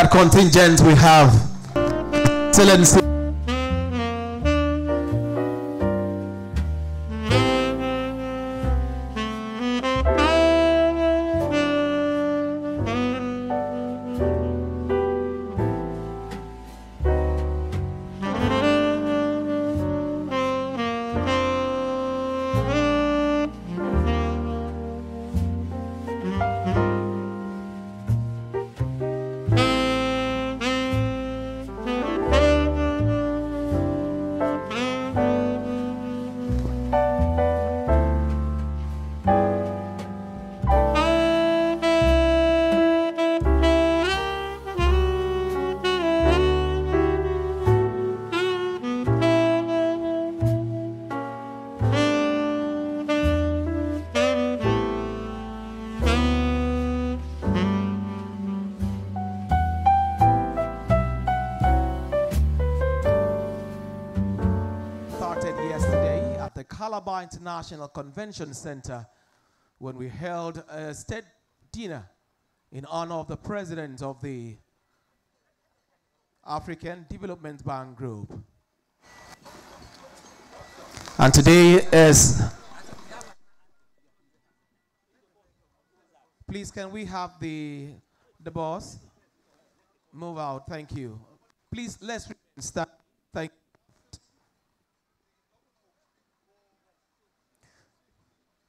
contingent we have Excellency International Convention Center when we held a state dinner in honor of the president of the African Development Bank Group. And today is, please can we have the boss move out? Thank you. Please let's start. Thank you.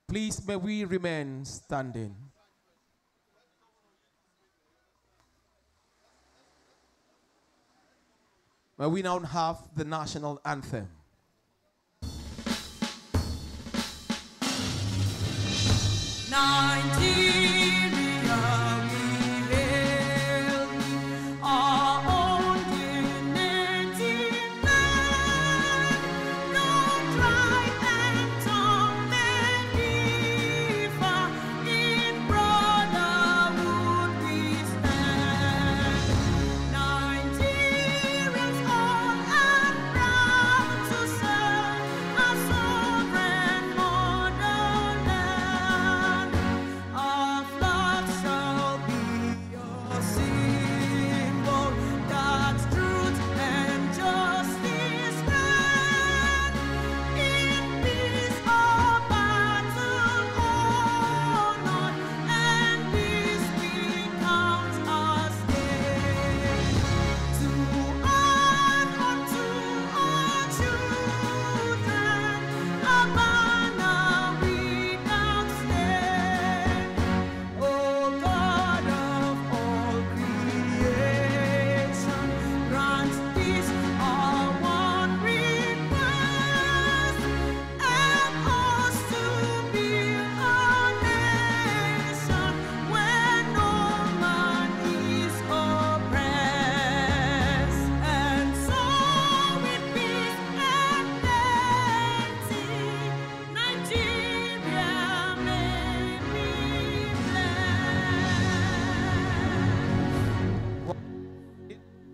Please, may we remain standing. May we now have the national anthem.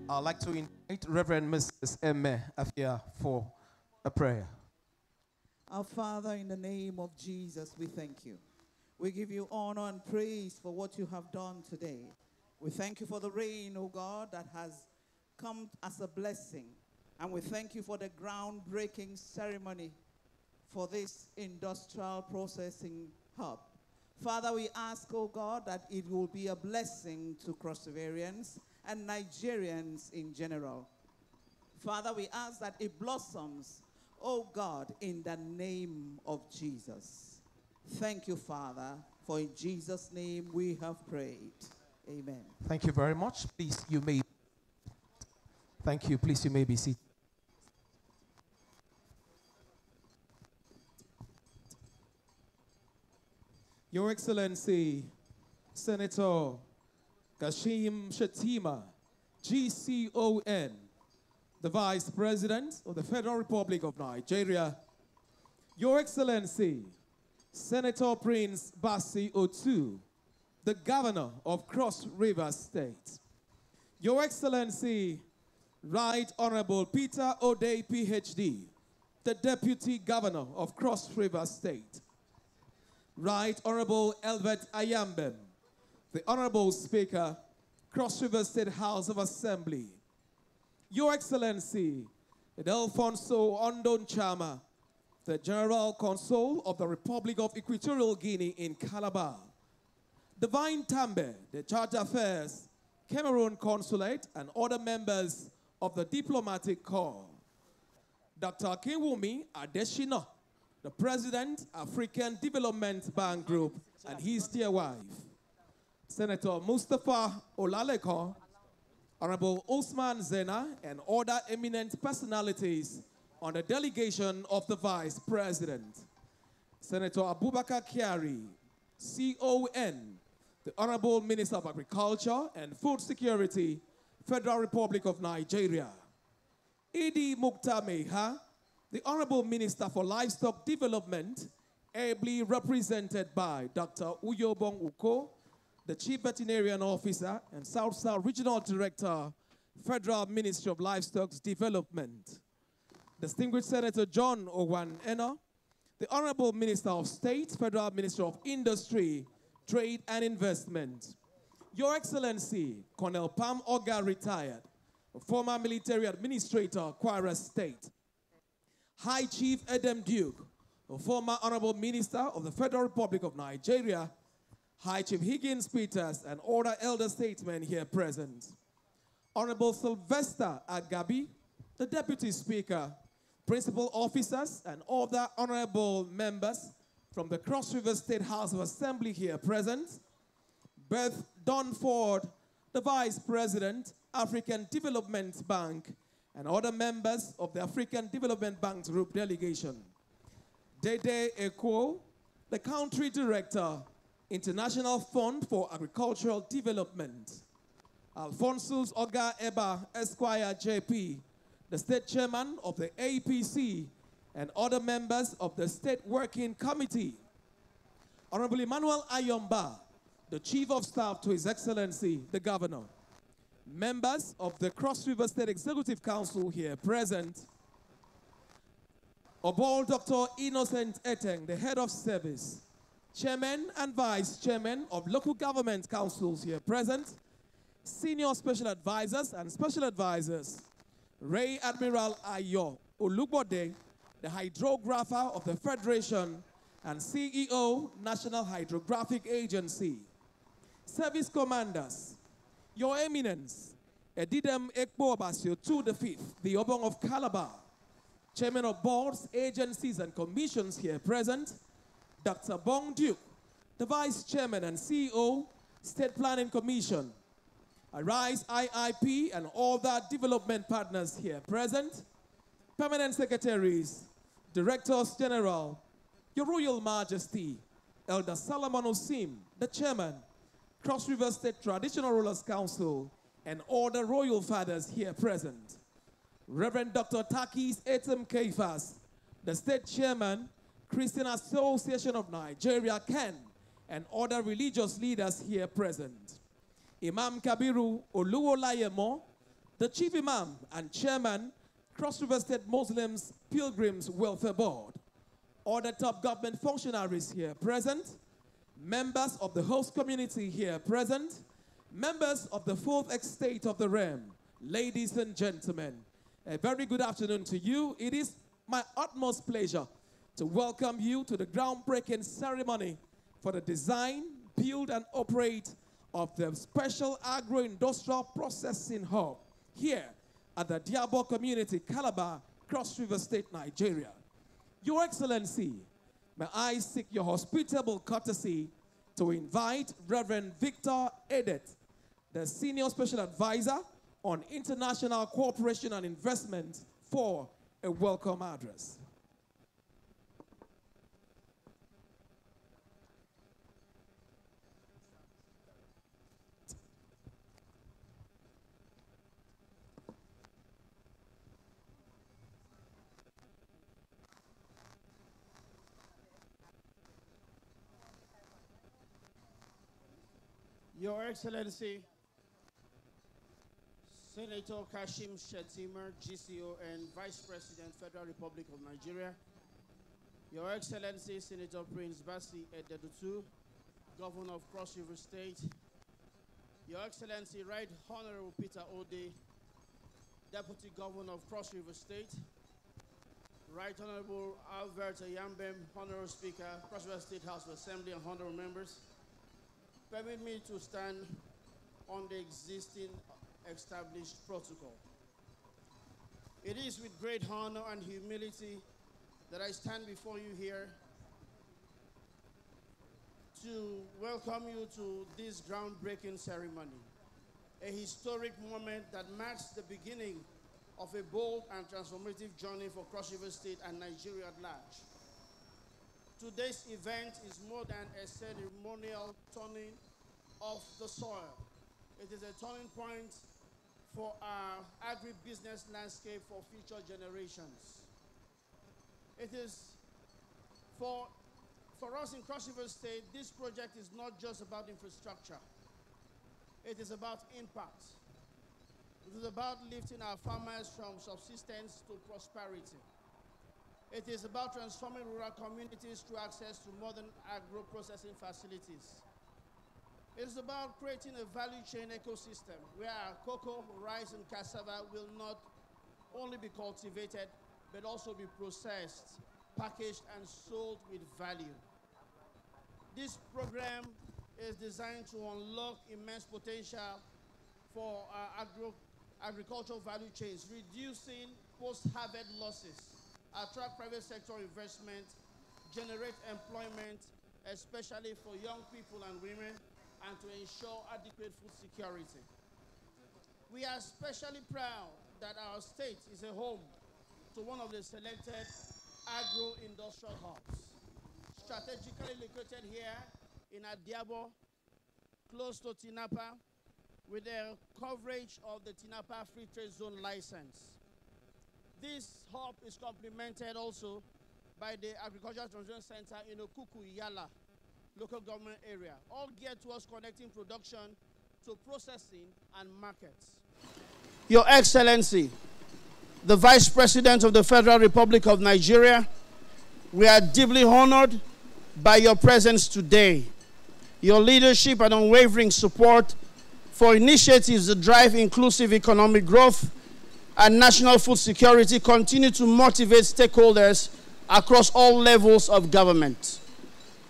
I'd like to invite Reverend Mrs. Emme Afia for a prayer. Our Father, in the name of Jesus, we thank you. We give you honor and praise for what you have done today. We thank you for the rain, O God, that has come as a blessing. And we thank you for the groundbreaking ceremony for this industrial processing hub. Father, we ask, O God, that it will be a blessing to Cross-Riverians and Nigerians in general. Father, we ask that it blossoms, oh God, in the name of Jesus. Thank you, Father, for in Jesus' name we have prayed. Amen. Thank you very much. Please, you may. Thank you. Please, you may be seated. Your Excellency, Senator Kashim Shettima, GCON, the Vice President of the Federal Republic of Nigeria. Your Excellency, Senator Prince Bassi Otu, the Governor of Cross River State. Your Excellency, Right Honorable Peter O'Day, PhD, the Deputy Governor of Cross River State. Right Honorable Elbert Ayambem, the Honorable Speaker, Cross River State House of Assembly. Your Excellency, Alfonso Ondon Chama, the General Consul of the Republic of Equatorial Guinea in Calabar. Divine Tambe, the Charge Affairs, Cameroon Consulate, and other members of the Diplomatic Corps. Dr. Kinwumi Adeshina, the President, African Development Bank Group, and his dear wife. Senator Mustafa Olaleko, Honorable Osman Zena, and other eminent personalities on the delegation of the Vice President. Senator Abubakar Kyari, CON, the Honorable Minister of Agriculture and Food Security, Federal Republic of Nigeria. Idi Mukhtar Meha, the Honorable Minister for Livestock Development, ably represented by Dr. Uyobong Uko, the Chief Veterinarian Officer and South-South Regional Director, Federal Ministry of Livestock Development. Distinguished Senator John Owan Eno, the Honorable Minister of State, Federal Ministry of Industry, Trade and Investment. Your Excellency, Colonel Pam Oga, retired, former military administrator, Kwara State. High Chief Edem Duke, a former Honorable Minister of the Federal Republic of Nigeria, High Chief Higgins Peters, and other elder statesmen here present. Honorable Sylvester Agabi, the Deputy Speaker, principal officers, and other honorable members from the Cross River State House of Assembly here present. Beth Donford, the Vice President, African Development Bank, and other members of the African Development Bank Group delegation. Dede Eko, the Country Director, International Fund for Agricultural Development. Alphonsus Oga Eba, Esquire JP, the State Chairman of the APC, and other members of the State Working Committee. Honorable Emmanuel Ayomba, the Chief of Staff to His Excellency, the Governor. Members of the Cross River State Executive Council here present. Obol Dr. Innocent Eteng, the Head of Service. Chairman and Vice Chairman of Local Government Councils here present. Senior Special Advisors and Special Advisors. Ray Admiral Ayo Olugbode, the Hydrographer of the Federation and CEO, National Hydrographic Agency. Service Commanders, Your Eminence, Edidem Ekbo Basio II the Fifth, the Obong of Calabar. Chairman of Boards, Agencies, and Commissions here present, Dr. Bong Duke, the Vice Chairman and CEO, State Planning Commission. Arise IIP and all the development partners here present, Permanent Secretaries, Directors General, Your Royal Majesty, Elder Solomon Osim, the Chairman, Cross River State Traditional Rulers Council, and all the Royal Fathers here present. Reverend Dr. Takis Etem Keifas, the State Chairman, Christian Association of Nigeria, CAN, and other religious leaders here present. Imam Kabiru Oluwolayemo, the Chief Imam and Chairman, Cross River State Muslims Pilgrims Welfare Board. Other top government functionaries here present. Members of the host community here present. Members of the fourth estate of the realm. Ladies and gentlemen, a very good afternoon to you. It is my utmost pleasure to welcome you to the groundbreaking ceremony for the design, build, and operate of the Special Agro-Industrial Processing Hub here at the Diabo Community, Calabar, Cross River State, Nigeria. Your Excellency, may I seek your hospitable courtesy to invite Reverend Victor Edet, the Senior Special Advisor on International Cooperation and Investment, for a welcome address. Your Excellency, Senator Kashim Shettima, GCO and Vice President, Federal Republic of Nigeria. Your Excellency, Senator Prince Basi Ededutu, Governor of Cross River State. Your Excellency, Right Honorable Peter Ode, Deputy Governor of Cross River State, Right Honorable Albert Yambem, Honorable Speaker, Cross River State House of Assembly, and honorable members, permit me to stand on the existing established protocol. It is with great honor and humility that I stand before you here to welcome you to this groundbreaking ceremony, a historic moment that marks the beginning of a bold and transformative journey for Cross River State and Nigeria at large. Today's event is more than a ceremonial turning of the soil. It is a turning point for our agribusiness landscape for future generations. It is for us in Cross River State, this project is not just about infrastructure. It is about impact. It is about lifting our farmers from subsistence to prosperity. It is about transforming rural communities through access to modern agro-processing facilities. It is about creating a value chain ecosystem where our cocoa, rice, and cassava will not only be cultivated, but also be processed, packaged, and sold with value. This program is designed to unlock immense potential for our agricultural value chains, reducing post-harvest losses, attract private sector investment, generate employment, especially for young people and women, and to ensure adequate food security. We are especially proud that our state is a home to one of the selected agro-industrial hubs, strategically located here in Adiabo, close to Tinapa, with the coverage of the Tinapa Free Trade Zone license. This hub is complemented also by the Agricultural Transition Center in Okuku, Yala, local government area, all geared towards connecting production to processing and markets. Your Excellency, the Vice President of the Federal Republic of Nigeria, we are deeply honored by your presence today. Your leadership and unwavering support for initiatives that drive inclusive economic growth and national food security continue to motivate stakeholders across all levels of government.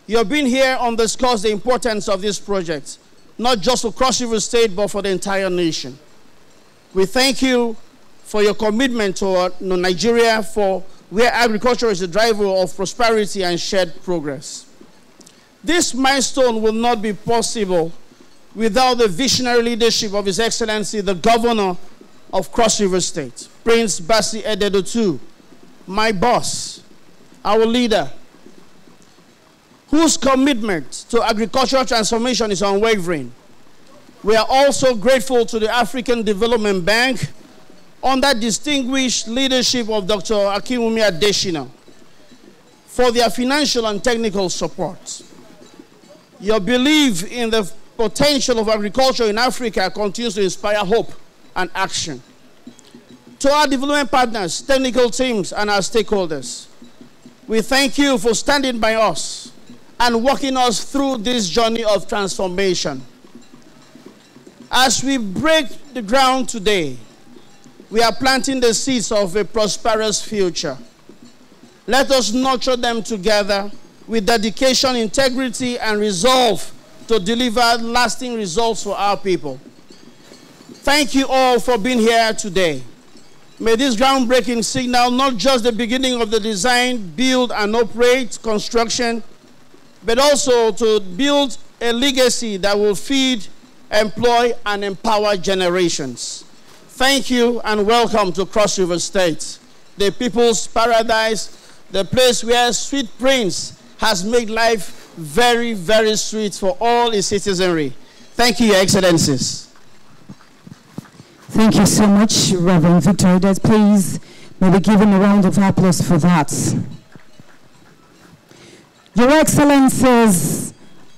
Your being here underscores the importance of this project, not just for Cross River State, but for the entire nation. We thank you for your commitment to Nigeria, for where agriculture is the driver of prosperity and shared progress. This milestone will not be possible without the visionary leadership of His Excellency, the Governor of Cross River State, Prince Basi Ededotu, my boss, our leader, whose commitment to agricultural transformation is unwavering. We are also grateful to the African Development Bank under distinguished leadership of Dr. Akinwumi Adesina for their financial and technical support. Your belief in the potential of agriculture in Africa continues to inspire hope and action. To our development partners, technical teams, and our stakeholders, we thank you for standing by us and walking us through this journey of transformation. As we break the ground today, we are planting the seeds of a prosperous future. Let us nurture them together with dedication, integrity, and resolve to deliver lasting results for our people. Thank you all for being here today. May this groundbreaking signal not just the beginning of the design, build, and operate construction, but also to build a legacy that will feed, employ, and empower generations. Thank you and welcome to Cross River State, the people's paradise, the place where Sweet Prince has made life very, very sweet for all its citizenry. Thank you, Your Excellencies. Thank you so much, Reverend Victor Edet. Please, may we give him a round of applause for that. Your Excellencies,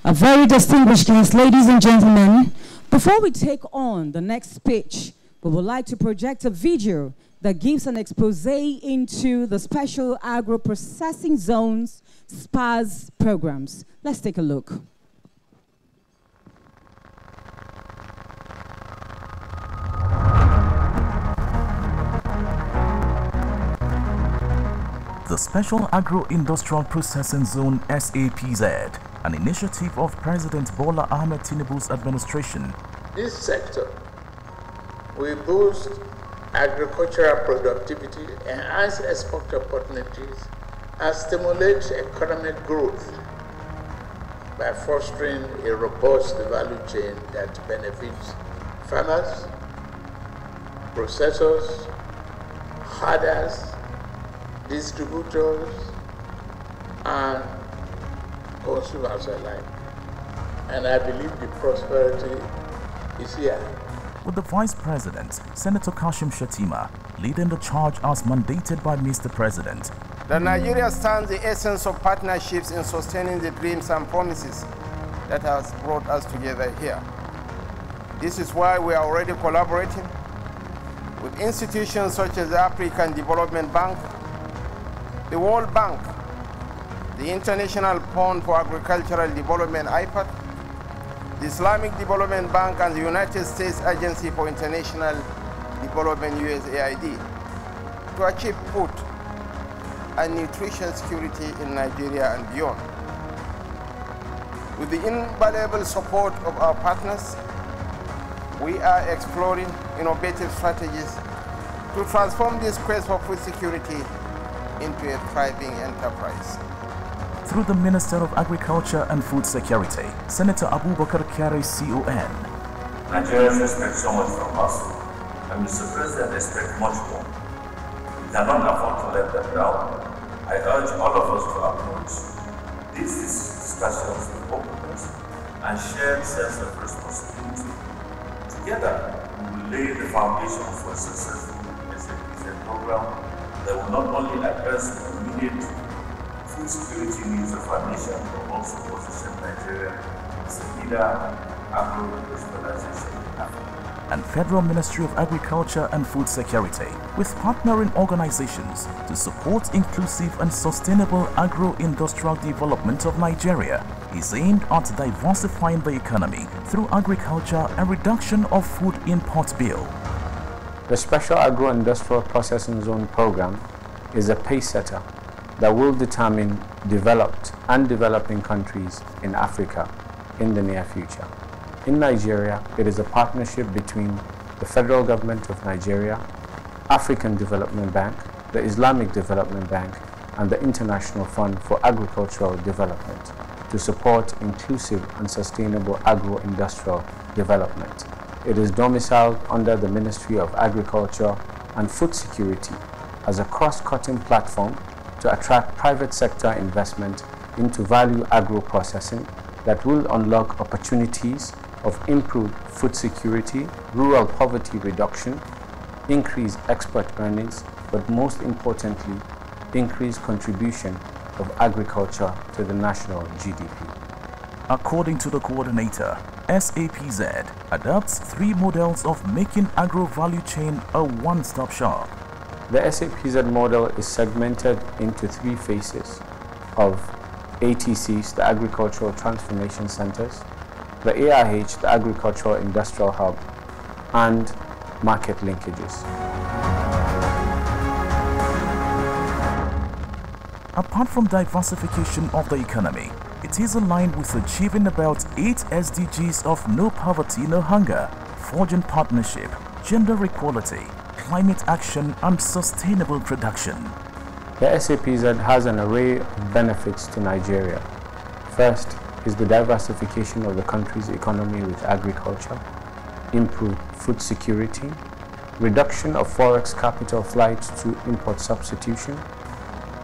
a very distinguished guest, ladies and gentlemen, before we take on the next speech, we would like to project a video that gives an expose into the Special Agro-Processing Zones SAPZ programs. Let's take a look. The Special Agro-Industrial Processing Zone SAPZ, an initiative of President Bola Ahmed Tinubu's administration. This sector will boost agricultural productivity, enhance export opportunities, and stimulate economic growth by fostering a robust value chain that benefits farmers, processors, herders, distributors, and consumers alike. And I believe the prosperity is here. With the Vice President, Senator Kashim Shettima, leading the charge as mandated by Mr. President. The Nigeria stands the essence of partnerships in sustaining the dreams and promises that has brought us together here. This is why we are already collaborating with institutions such as the African Development Bank, the World Bank, the International Fund for Agricultural Development, IPAD, the Islamic Development Bank, and the United States Agency for International Development, USAID, to achieve food and nutrition security in Nigeria and beyond. With the invaluable support of our partners, we are exploring innovative strategies to transform this quest for food security into a thriving enterprise. Through the Minister of Agriculture and Food Security, Senator Abubakar Kyari CON. Nigerians expect so much from us, and Mr. President expects much more. We cannot afford to let them down. I urge all of us to approach these discussions with openness and shared sense of responsibility. Together, we will lay the foundation for a successful SAPZ program that will not only address the immediate food security needs of our nation, but also position Nigeria as a leader agro-industrialization in Africa. And Federal Ministry of Agriculture and Food Security, with partnering organizations to support inclusive and sustainable agro-industrial development of Nigeria, is aimed at diversifying the economy through agriculture and reduction of food import bill. The Special Agro-Industrial Processing Zone program is a pace setter that will determine developed and developing countries in Africa in the near future. In Nigeria, it is a partnership between the Federal Government of Nigeria, African Development Bank, the Islamic Development Bank, and the International Fund for Agricultural Development to support inclusive and sustainable agro-industrial development. It is domiciled under the Ministry of Agriculture and Food Security as a cross-cutting platform to attract private sector investment into value agro-processing that will unlock opportunities of improved food security, rural poverty reduction, increased export earnings, but most importantly, increased contribution of agriculture to the national GDP. According to the coordinator, SAPZ adopts 3 models of making agro-value chain a one-stop shop. The SAPZ model is segmented into 3 phases of ATCs, the Agricultural Transformation Centers, the AIH, the Agricultural Industrial Hub, and market linkages. Apart from diversification of the economy, it is aligned with achieving about 8 SDGs of no poverty, no hunger, forging partnership, gender equality, climate action, and sustainable production. The SAPZ has an array of benefits to Nigeria. First is the diversification of the country's economy with agriculture, improved food security, reduction of forex capital flights to import substitution,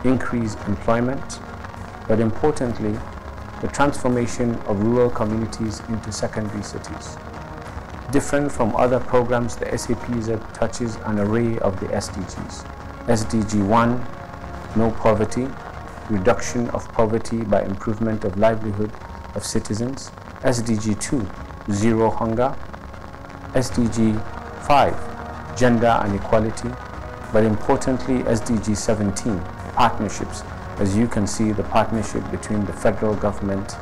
increased employment, but importantly, the transformation of rural communities into secondary cities. Different from other programs, the SAPZ touches an array of the SDGs. SDG 1, no poverty, reduction of poverty by improvement of livelihood of citizens. SDG 2, zero hunger. SDG 5, gender and equality, but importantly SDG 17, partnerships. As you can see, the partnership between the federal government,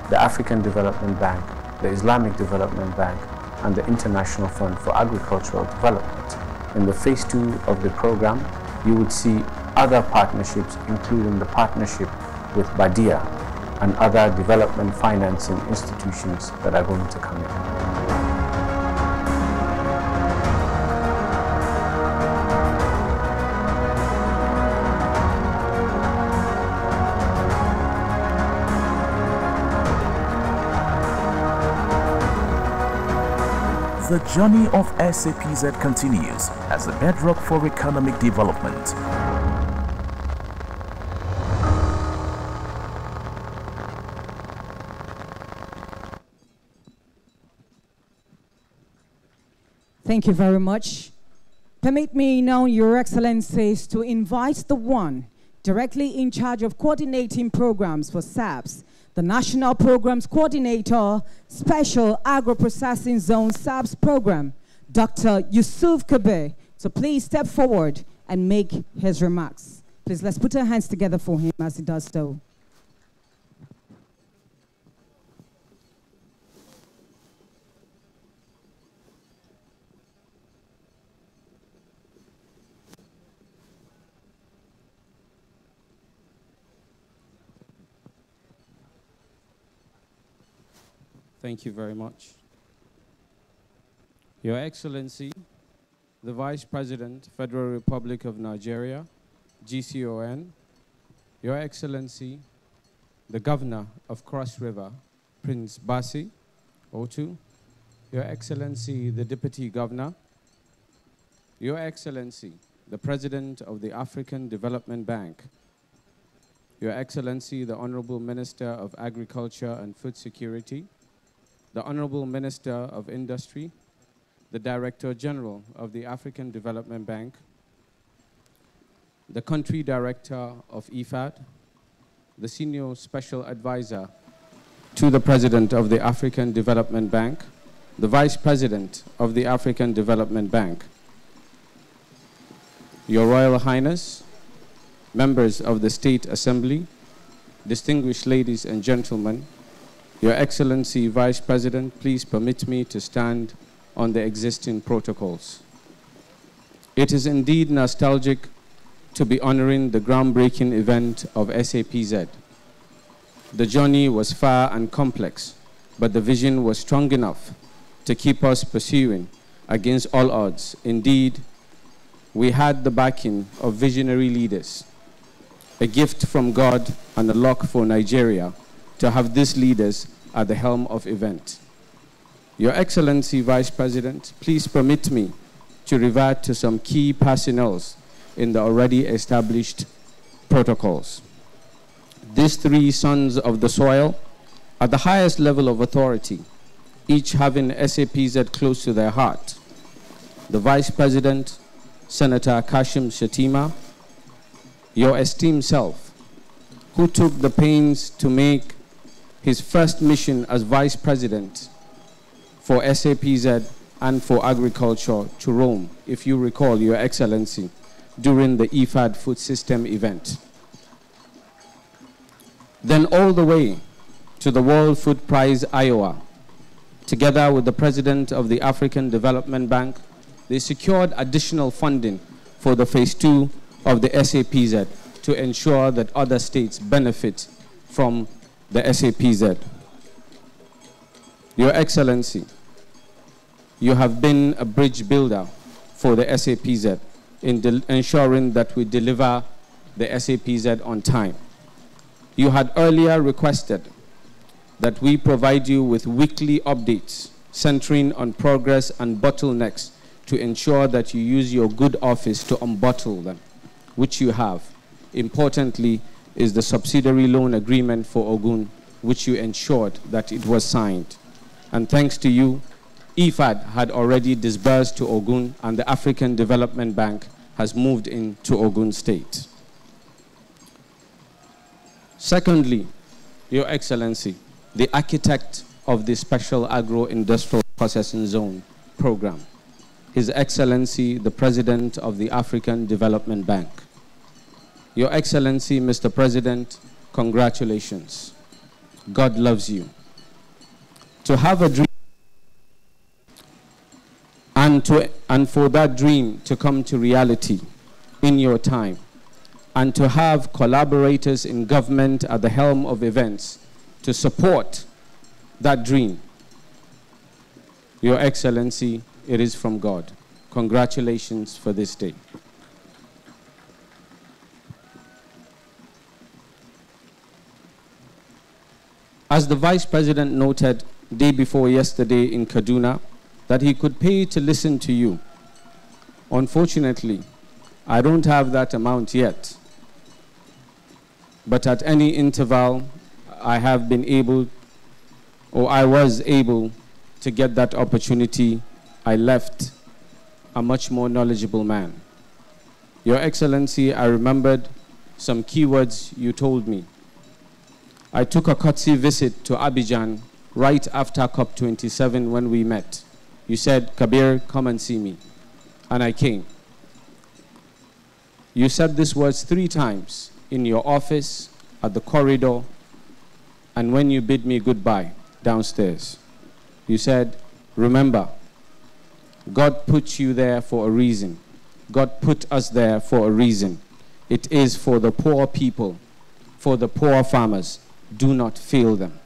the African Development Bank, the Islamic Development Bank, and the International Fund for Agricultural Development. In the phase 2 of the program, you would see other partnerships, including the partnership with Badia and other development financing institutions that are going to come in. The journey of SAPZ continues as a bedrock for economic development. Thank you very much. Permit me now, Your Excellencies, to invite the one directly in charge of coordinating programs for SAPZ, the National Programs Coordinator, Special Agro-Processing Zone SAPZ Program, Dr. Yusuf Kabir. So please step forward and make his remarks. Please, let's put our hands together for him as he does so. Thank you very much. Your Excellency, the Vice President, Federal Republic of Nigeria, GCON, Your Excellency, the Governor of Cross River, Prince Basi, Otu, Your Excellency, the Deputy Governor, Your Excellency, the President of the African Development Bank, Your Excellency, the Honorable Minister of Agriculture and Food Security, the Honorable Minister of Industry, the Director General of the African Development Bank, the Country Director of IFAD, the Senior Special Advisor to the President of the African Development Bank, the Vice President of the African Development Bank, Your Royal Highness, members of the State Assembly, distinguished ladies and gentlemen, Your Excellency, Vice President, please permit me to stand on the existing protocols. It is indeed nostalgic to be honoring the groundbreaking event of SAPZ. The journey was far and complex, but the vision was strong enough to keep us pursuing against all odds. Indeed, we had the backing of visionary leaders, a gift from God and a luck for Nigeria to have these leaders at the helm of event. Your Excellency, Vice President, please permit me to revert to some key personnel in the already established protocols. These three sons of the soil are the highest level of authority, each having SAPZ close to their heart. The Vice President, Senator Kashim Shettima, your esteemed self, who took the pains to make his first mission as Vice President for SAPZ and for agriculture to Rome, if you recall, Your Excellency, during the IFAD food system event. Then all the way to the World Food Prize, Iowa, together with the President of the African Development Bank, they secured additional funding for the phase 2 of the SAPZ to ensure that other states benefit from the SAPZ. Your Excellency, you have been a bridge builder for the SAPZ in ensuring that we deliver the SAPZ on time. You had earlier requested that we provide you with weekly updates centering on progress and bottlenecks to ensure that you use your good office to unbottle them, which you have. Importantly is the subsidiary loan agreement for Ogun, which you ensured that it was signed. And thanks to you, IFAD had already disbursed to Ogun, and the African Development Bank has moved into Ogun State. Secondly, Your Excellency, the architect of the Special Agro-Industrial Processing Zone program, His Excellency, the President of the African Development Bank. Your Excellency, Mr. President, congratulations. God loves you. To have a dream and for that dream to come to reality in your time, and to have collaborators in government at the helm of events to support that dream. Your Excellency, it is from God. Congratulations for this day. As the Vice President noted day before yesterday in Kaduna, that he could pay to listen to you. Unfortunately, I don't have that amount yet. But at any interval, I have been able, or I was able to get that opportunity. I left a much more knowledgeable man. Your Excellency, I remembered some keywords you told me. I took a courtesy visit to Abidjan right after COP27 when we met. You said, Kabir, come and see me. And I came. You said these words 3 times in your office, at the corridor, and when you bid me goodbye downstairs. You said, remember, God put you there for a reason. God put us there for a reason. It is for the poor people, for the poor farmers. Do not fail them.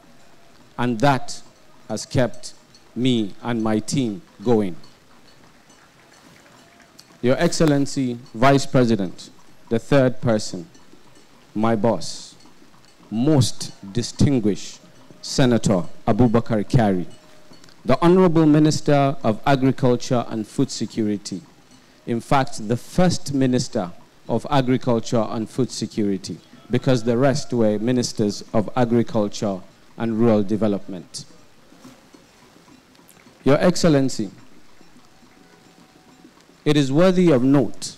And that has kept me and my team going. Your Excellency, Vice President, the third person, my boss, most distinguished Senator Abubakar Kari, the Honorable Minister of Agriculture and Food Security, in fact, the first Minister of Agriculture and Food Security, because the rest were Ministers of Agriculture and Rural Development. Your Excellency, it is worthy of note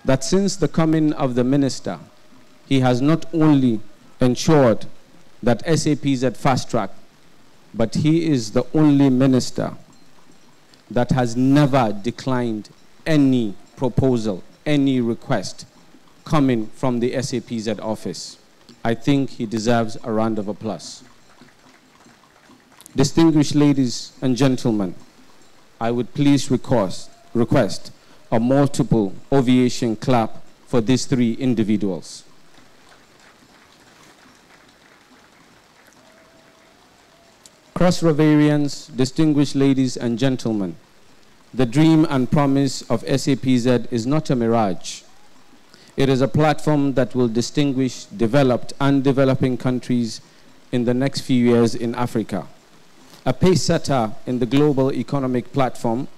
that since the coming of the Minister, he has not only ensured that SAPZ fast-track, but he is the only Minister that has never declined any proposal, any request coming from the SAPZ office. I think he deserves a round of applause. Distinguished ladies and gentlemen, I would please request a multiple ovation clap for these 3 individuals. Cross Riverians, distinguished ladies and gentlemen, the dream and promise of SAPZ is not a mirage. It is a platform that will distinguish developed and developing countries in the next few years in Africa. A pace setter in the global economic platform,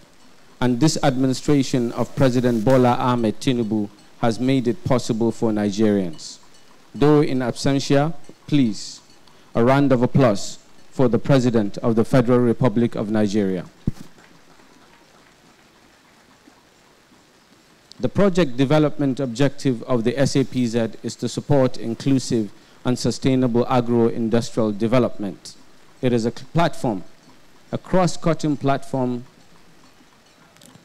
and this administration of President Bola Ahmed Tinubu has made it possible for Nigerians. Though in absentia, please, a round of applause for the President of the Federal Republic of Nigeria. The project development objective of the SAPZ is to support inclusive and sustainable agro-industrial development. It is a platform, a cross-cutting platform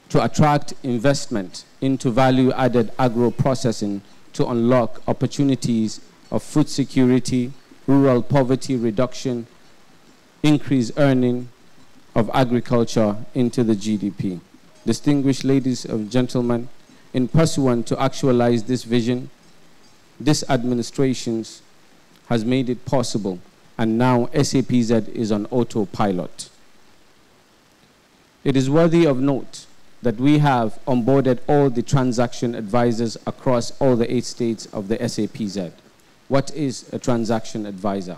to attract investment into value-added agro-processing to unlock opportunities of food security, rural poverty reduction, increase earning of agriculture into the GDP. Distinguished ladies and gentlemen, in pursuant to actualize this vision, this administration has made it possible, and now SAPZ is on autopilot. It is worthy of note that we have onboarded all the transaction advisors across all the 8 states of the SAPZ. What is a transaction advisor?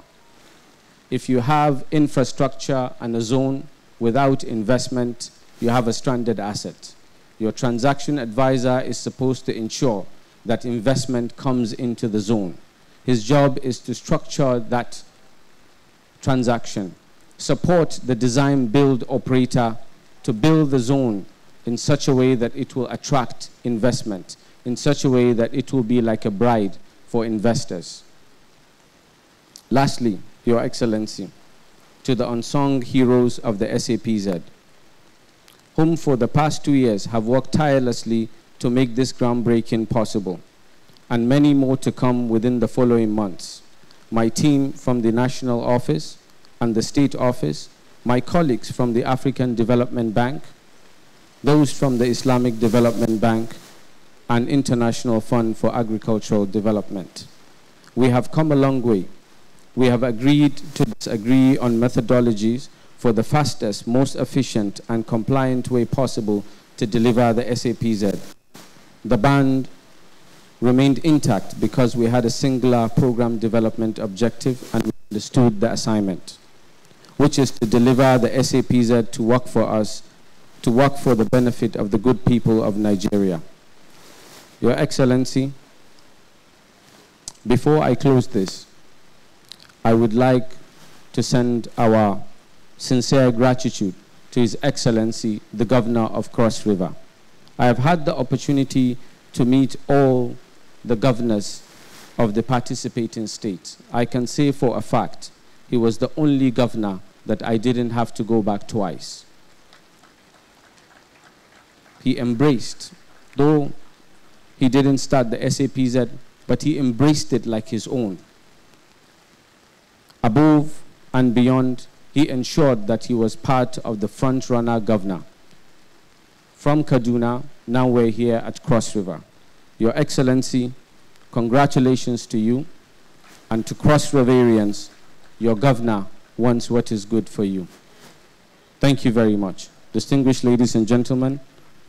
If you have infrastructure and a zone without investment, you have a stranded asset. Your transaction advisor is supposed to ensure that investment comes into the zone. His job is to structure that transaction, support the design build operator to build the zone in such a way that it will attract investment, in such a way that it will be like a bride for investors. Lastly, Your Excellency, to the unsung heroes of the SAPZ, whom for the past 2 years have worked tirelessly to make this groundbreaking possible, and many more to come within the following months. My team from the National Office and the State Office, my colleagues from the African Development Bank, those from the Islamic Development Bank, and International Fund for Agricultural Development. We have come a long way. We have agreed to disagree on methodologies for the fastest, most efficient, and compliant way possible to deliver the SAPZ. The band remained intact because we had a singular program development objective and we understood the assignment, which is to deliver the SAPZ to work for us, to work for the benefit of the good people of Nigeria. Your Excellency, before I close this, I would like to send our sincere gratitude to His Excellency, the Governor of Cross River. I have had the opportunity to meet all the governors of the participating states. I can say for a fact, he was the only governor that I didn't have to go back twice. He embraced, though he didn't start the SAPZ, but he embraced it like his own. Above and beyond, he ensured that he was part of the front-runner governor. From Kaduna, now we're here at Cross River. Your Excellency, congratulations to you, and to Cross Riverians, your governor wants what is good for you. Thank you very much. Distinguished ladies and gentlemen,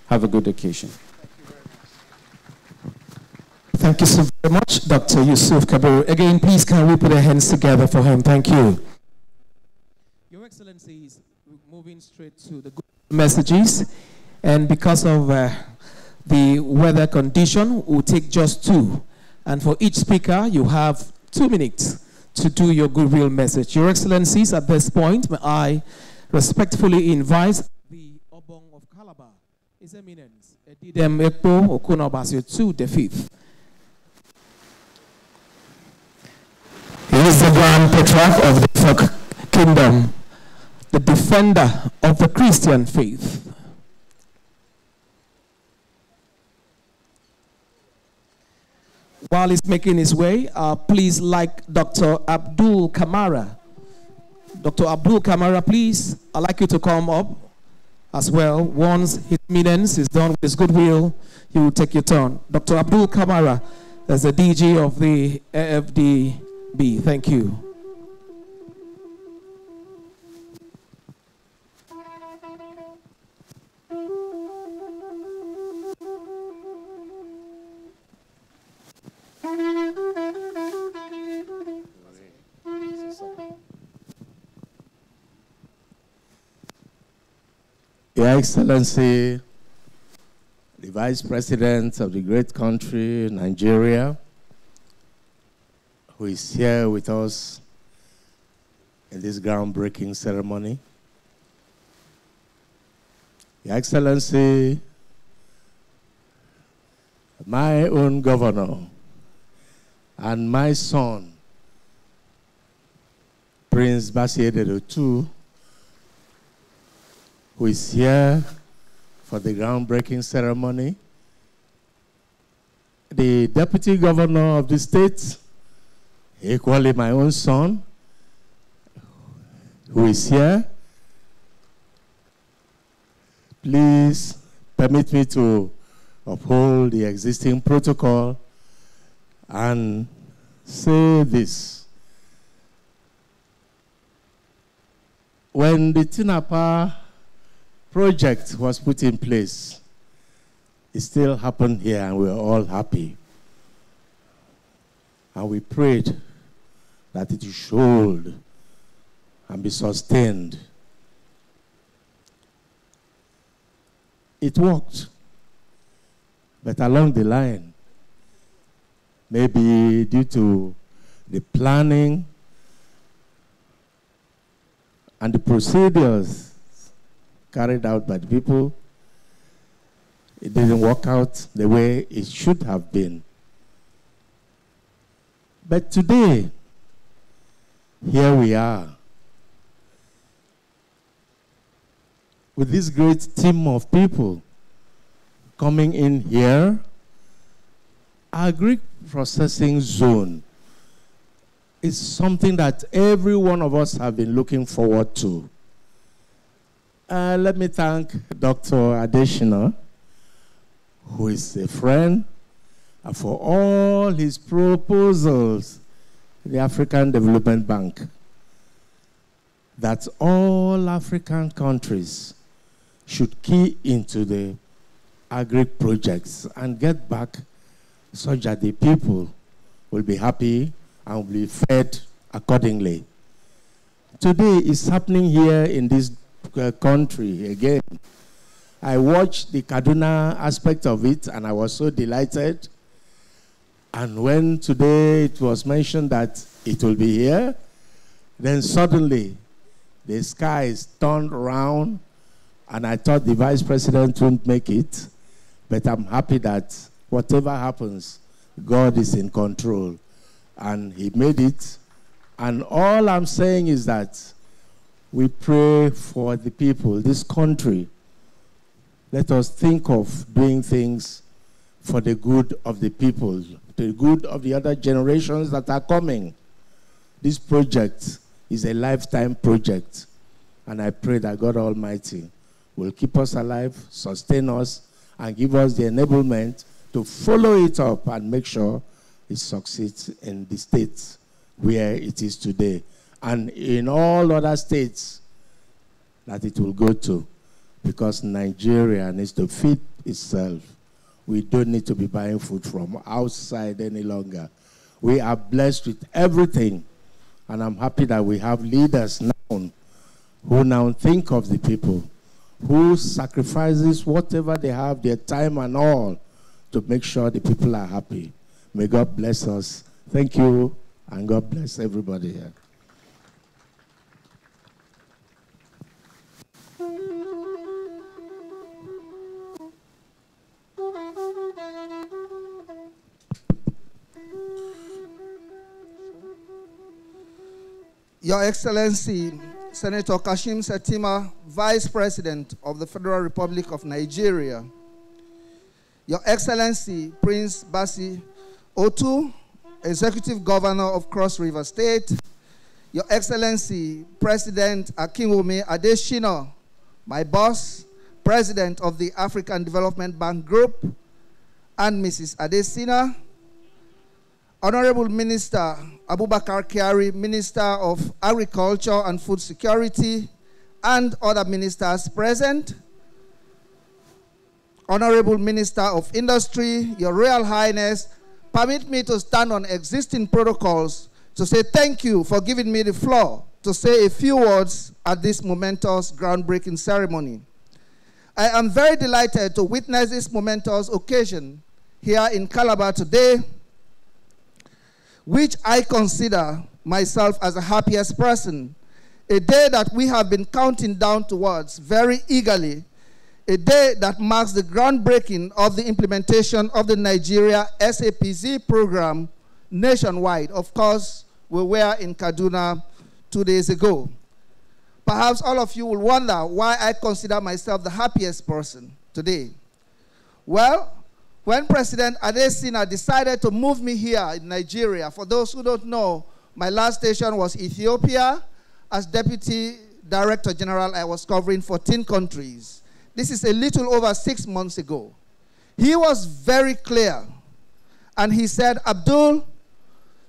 have a good occasion. Thank you so very much, Dr. Yusuf Kabir. Again, please can we put our hands together for him? Thank you. Your Excellencies, moving straight to the good messages, and because of the weather condition, we'll take just 2. And for each speaker, you have 2 minutes to do your goodwill message. Your Excellencies, at this point, may I respectfully invite the Obong of Calabar, His Eminence, Edidem Ekpo Okunobasio II, the 5th. He is the Grand Patriarch of the Folk Kingdom, the defender of the Christian faith. While he's making his way, please like Dr. Abdul Kamara. Dr. Abdul Kamara, please, I'd like you to come up as well. Once His Eminence is done with his goodwill, you will take your turn. Dr. Abdul Kamara is the DG of the AFDB. Thank you. Your Excellency, the Vice President of the great country, Nigeria, who is here with us in this groundbreaking ceremony. Your Excellency, my own governor and my son, Prince Basiededo II, who is here for the groundbreaking ceremony, the Deputy Governor of the state, equally my own son, who is here. Please permit me to uphold the existing protocol and say this. When the Tinapa project was put in place, it still happened here and we were all happy. And we prayed that it should and be sustained. It worked. But along the line, maybe due to the planning and the procedures carried out by the people, it didn't work out the way it should have been. But today, here we are, with this great team of people coming in here. Our Greek processing zone is something that every one of us have been looking forward to. Let me thank Dr. Adeshina, who is a friend, and for all his proposals, the African Development Bank, that all African countries should key into the agri projects and get back such that the people will be happy and will be fed accordingly. Today is happening here in this country again. I watched the Kaduna aspect of it and I was so delighted. And when today it was mentioned that it will be here, then suddenly the skies turned around and I thought the vice president wouldn't make it. But I'm happy that whatever happens, God is in control. And he made it. And all I'm saying is that we pray for the people, this country. Let us think of doing things for the good of the people, the good of the other generations that are coming. This project is a lifetime project. And I pray that God Almighty will keep us alive, sustain us, and give us the enablement to follow it up and make sure it succeeds in the states where it is today, and in all other states that it will go to, because Nigeria needs to feed itself. We don't need to be buying food from outside any longer. We are blessed with everything, and I'm happy that we have leaders now who now think of the people, who sacrifices whatever they have, their time and all, to make sure the people are happy. May God bless us. Thank you. And God bless everybody here. Your Excellency, Senator Kashim Shettima, Vice President of the Federal Republic of Nigeria. Your Excellency, Prince Basi Otu, Executive Governor of Cross River State, Your Excellency, President Akinwumi Adesina, my boss, President of the African Development Bank Group, and Mrs. Adesina, Honorable Minister Abubakar Kyari, Minister of Agriculture and Food Security, and other ministers present, Honorable Minister of Industry, Your Royal Highness, permit me to stand on existing protocols to say thank you for giving me the floor to say a few words at this momentous groundbreaking ceremony. I am very delighted to witness this momentous occasion here in Calabar today, which I consider myself as the happiest person, a day that we have been counting down towards very eagerly, a day that marks the groundbreaking of the implementation of the Nigeria SAPZ program nationwide. Of course, we were in Kaduna 2 days ago. Perhaps all of you will wonder why I consider myself the happiest person today. Well, when President Adesina decided to move me here in Nigeria, for those who don't know, my last station was Ethiopia. As Deputy Director General, I was covering 14 countries. This is a little over 6 months ago. He was very clear, and he said, Abdul,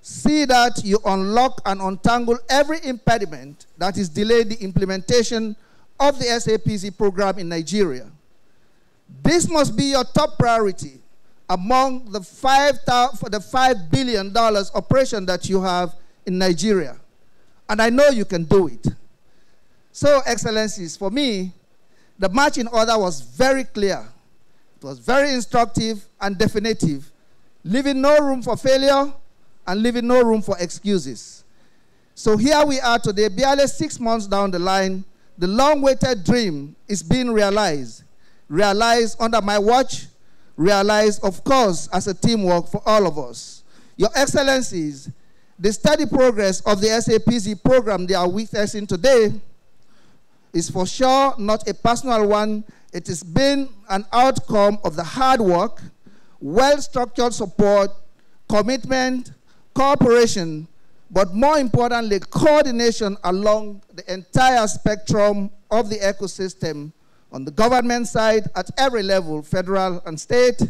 see that you unlock and untangle every impediment that is delaying the implementation of the SAPZ program in Nigeria. This must be your top priority among the $5 billion operation that you have in Nigeria. And I know you can do it. So, Excellencies, for me, the marching order was very clear. It was very instructive and definitive, leaving no room for failure and leaving no room for excuses. So here we are today, barely 6 months down the line. The long-awaited dream is being realized. Realized under my watch, realized, of course, as a teamwork for all of us. Your Excellencies, the steady progress of the SAPZ program they are witnessing today is for sure not a personal one. It has been an outcome of the hard work, well-structured support, commitment, cooperation, but more importantly, coordination along the entire spectrum of the ecosystem on the government side at every level, federal and state,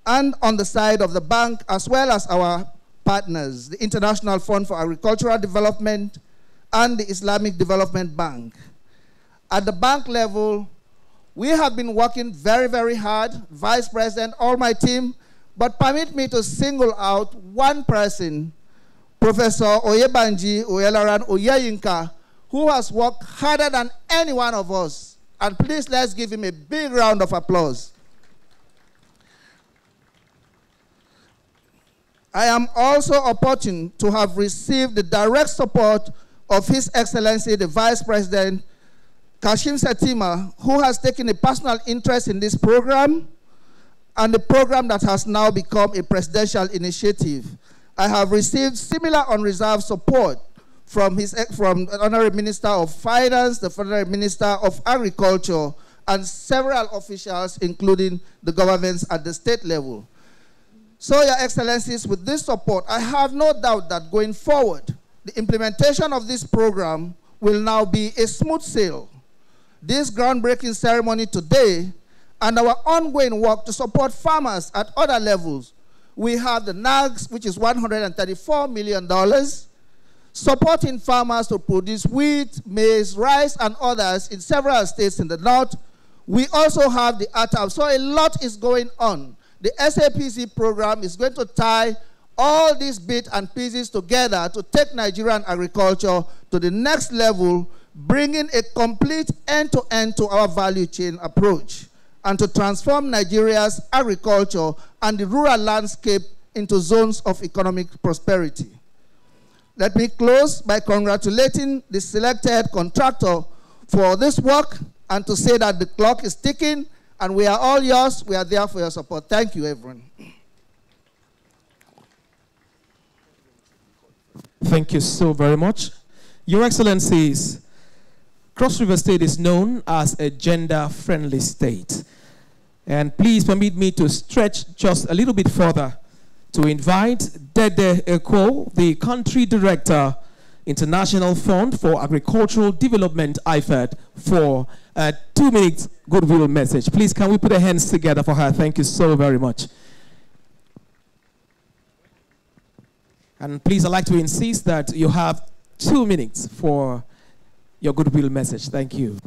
and on the side of the bank, as well as our partners, the International Fund for Agricultural Development and the Islamic Development Bank. At the bank level, we have been working very, very hard, Vice President, all my team, but permit me to single out one person, Professor Oyebanji Oyelaran Oyeyinka, who has worked harder than any one of us. And please, let's give him a big round of applause. I am also opportune to have received the direct support of His Excellency, the Vice President, Kashim Shettima, who has taken a personal interest in this program and the program that has now become a presidential initiative. I have received similar unreserved support from the Honorable Minister of Finance, the Federal Minister of Agriculture, and several officials, including the governments at the state level. So, Your Excellencies, with this support, I have no doubt that going forward, the implementation of this program will now be a smooth sail. This groundbreaking ceremony today and our ongoing work to support farmers at other levels. We have the NAGS, which is $134 million, supporting farmers to produce wheat, maize, rice, and others in several states in the north. We also have the ATAP. So a lot is going on. The SAPZ program is going to tie all these bits and pieces together to take Nigerian agriculture to the next level, bringing a complete end-to-end to our value chain approach, and to transform Nigeria's agriculture and the rural landscape into zones of economic prosperity. Let me close by congratulating the selected contractor for this work and to say that the clock is ticking and we are all yours. We are there for your support. Thank you, everyone. Thank you so very much. Your Excellencies, Cross River State is known as a gender-friendly state. And please permit me to stretch just a little bit further to invite Dede Eko, the Country Director, International Fund for Agricultural Development, IFAD, for a 2-minute goodwill message. Please, can we put our hands together for her? Thank you so very much. And please, I'd like to insist that you have 2 minutes for your goodwill message. Thank you.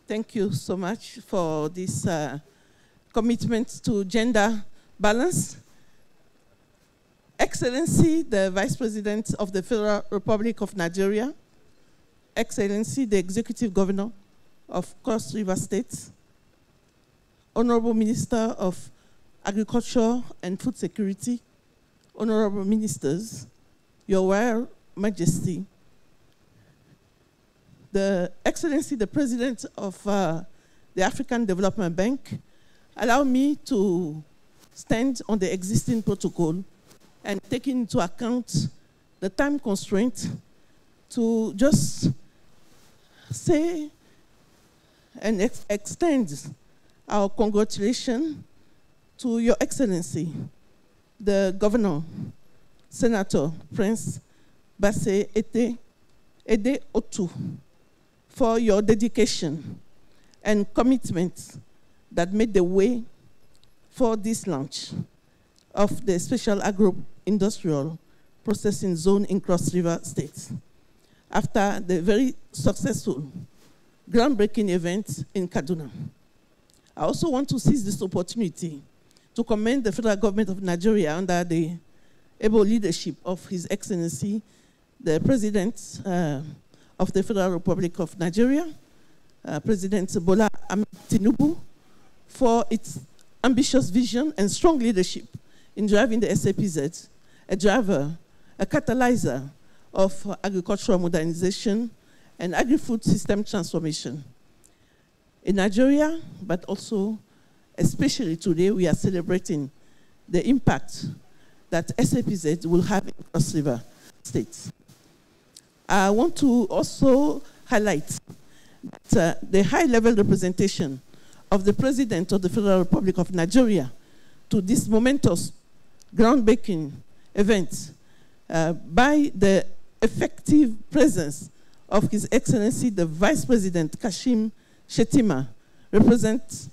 Thank you so much for this commitment to gender balance. Excellency, the Vice President of the Federal Republic of Nigeria, Excellency, the Executive Governor of Cross River State, Honorable Minister of Agriculture and Food Security, Honorable Ministers, Your Royal Majesty, the Excellency, the President of the African Development Bank, allow me to stand on the existing protocol and taking into account the time constraint to just say and extend our congratulations to Your Excellency, the Governor, Senator Prince Basse Ede Otu, for your dedication and commitment that made the way for this launch of the Special Agro-Industrial Processing Zone in Cross River State, after the very successful groundbreaking event in Kaduna. I also want to seize this opportunity to commend the federal government of Nigeria under the able leadership of His Excellency, the President of the Federal Republic of Nigeria, President Bola Ahmed Tinubu, for its ambitious vision and strong leadership in driving the SAPZ, a driver, a catalyzer of agricultural modernization and agri-food system transformation. In Nigeria, but also, especially today, we are celebrating the impact that SAPZ will have in Cross River State. I want to also highlight that the high-level representation of the President of the Federal Republic of Nigeria to this momentous groundbreaking event by the effective presence of His Excellency, the Vice President Kashim Shettima, represents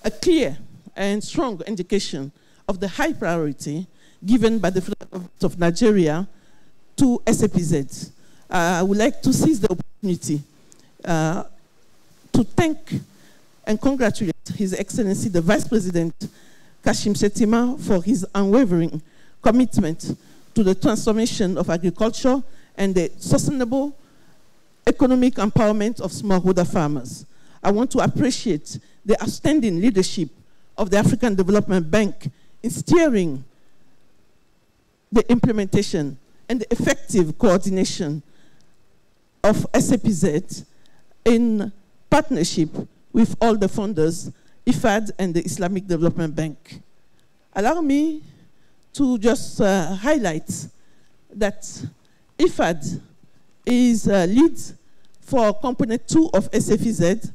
a clear and strong indication of the high priority given by the Federal Government of Nigeria to SAPZ. I would like to seize the opportunity to thank and congratulate His Excellency, the Vice President Kashim Shettima, for his unwavering commitment to the transformation of agriculture and the sustainable economic empowerment of smallholder farmers. I want to appreciate the outstanding leadership of the African Development Bank in steering the implementation and the effective coordination of SAPZ in partnership with all the funders, IFAD and the Islamic Development Bank. Allow me to just highlight that IFAD is lead for component 2 of SAPZ,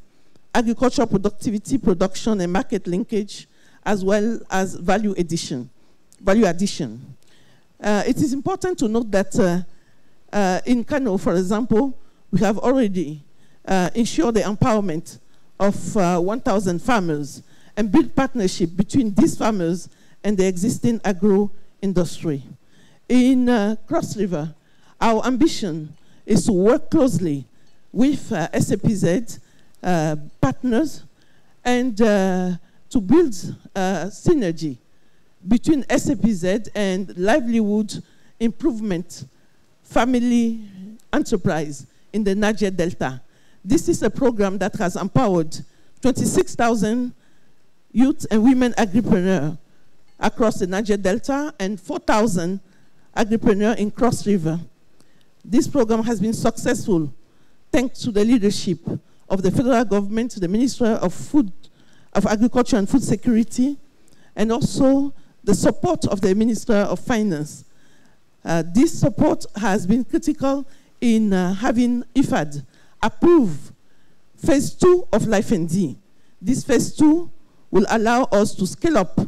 agricultural productivity, production, and market linkage, as well as value addition. It is important to note that in Kano, for example, we have already ensured the empowerment of 1,000 farmers and build partnership between these farmers and the existing agro industry. In Cross River, our ambition is to work closely with SAPZ partners and to build synergy between SAPZ and livelihood improvement family enterprise in the Niger Delta. This is a program that has empowered 26,000 youth and women agripreneurs across the Niger Delta and 4,000 agripreneurs in Cross River. This program has been successful thanks to the leadership of the federal government, the Ministry of Agriculture and Food Security, and also the support of the Minister of Finance. This support has been critical in having IFAD approve phase 2 of Life ND. This phase 2 will allow us to scale up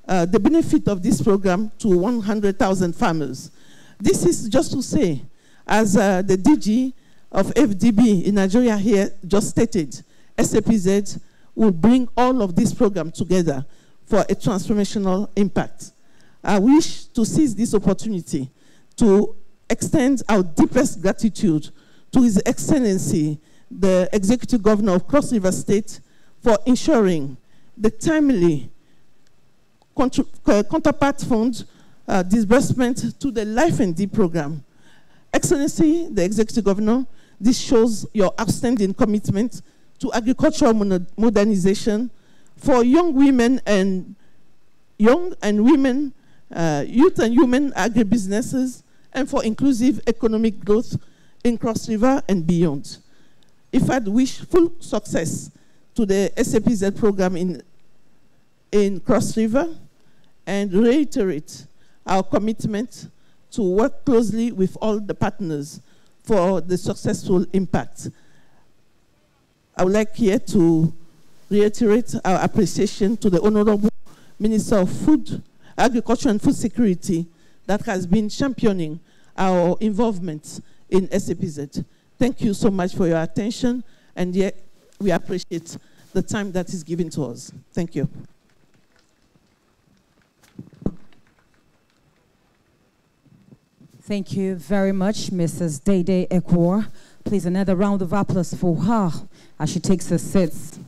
the benefit of this program to 100,000 farmers. This is just to say, as the DG of FDB in Nigeria here just stated, SAPZ will bring all of this program together for a transformational impact. I wish to seize this opportunity to extend our deepest gratitude to His Excellency, the Executive Governor of Cross River State, for ensuring the timely counterpart fund disbursement to the Life ND program. Excellency, the Executive Governor, this shows your outstanding commitment to agricultural modernization for young women and youth and women agribusinesses, and for inclusive economic growth in Cross River and beyond. IFAD wish full success to the SAPZ program in Cross River and reiterate our commitment to work closely with all the partners for the successful impact. I would like here to reiterate our appreciation to the Honorable Minister of Food, Agriculture and Food Security that has been championing our involvement in SAPZ. Thank you so much for your attention, and yet we appreciate the time that is given to us. Thank you. Thank you very much, Mrs. Dede Ekwor. Please, another round of applause for her as she takes her seats.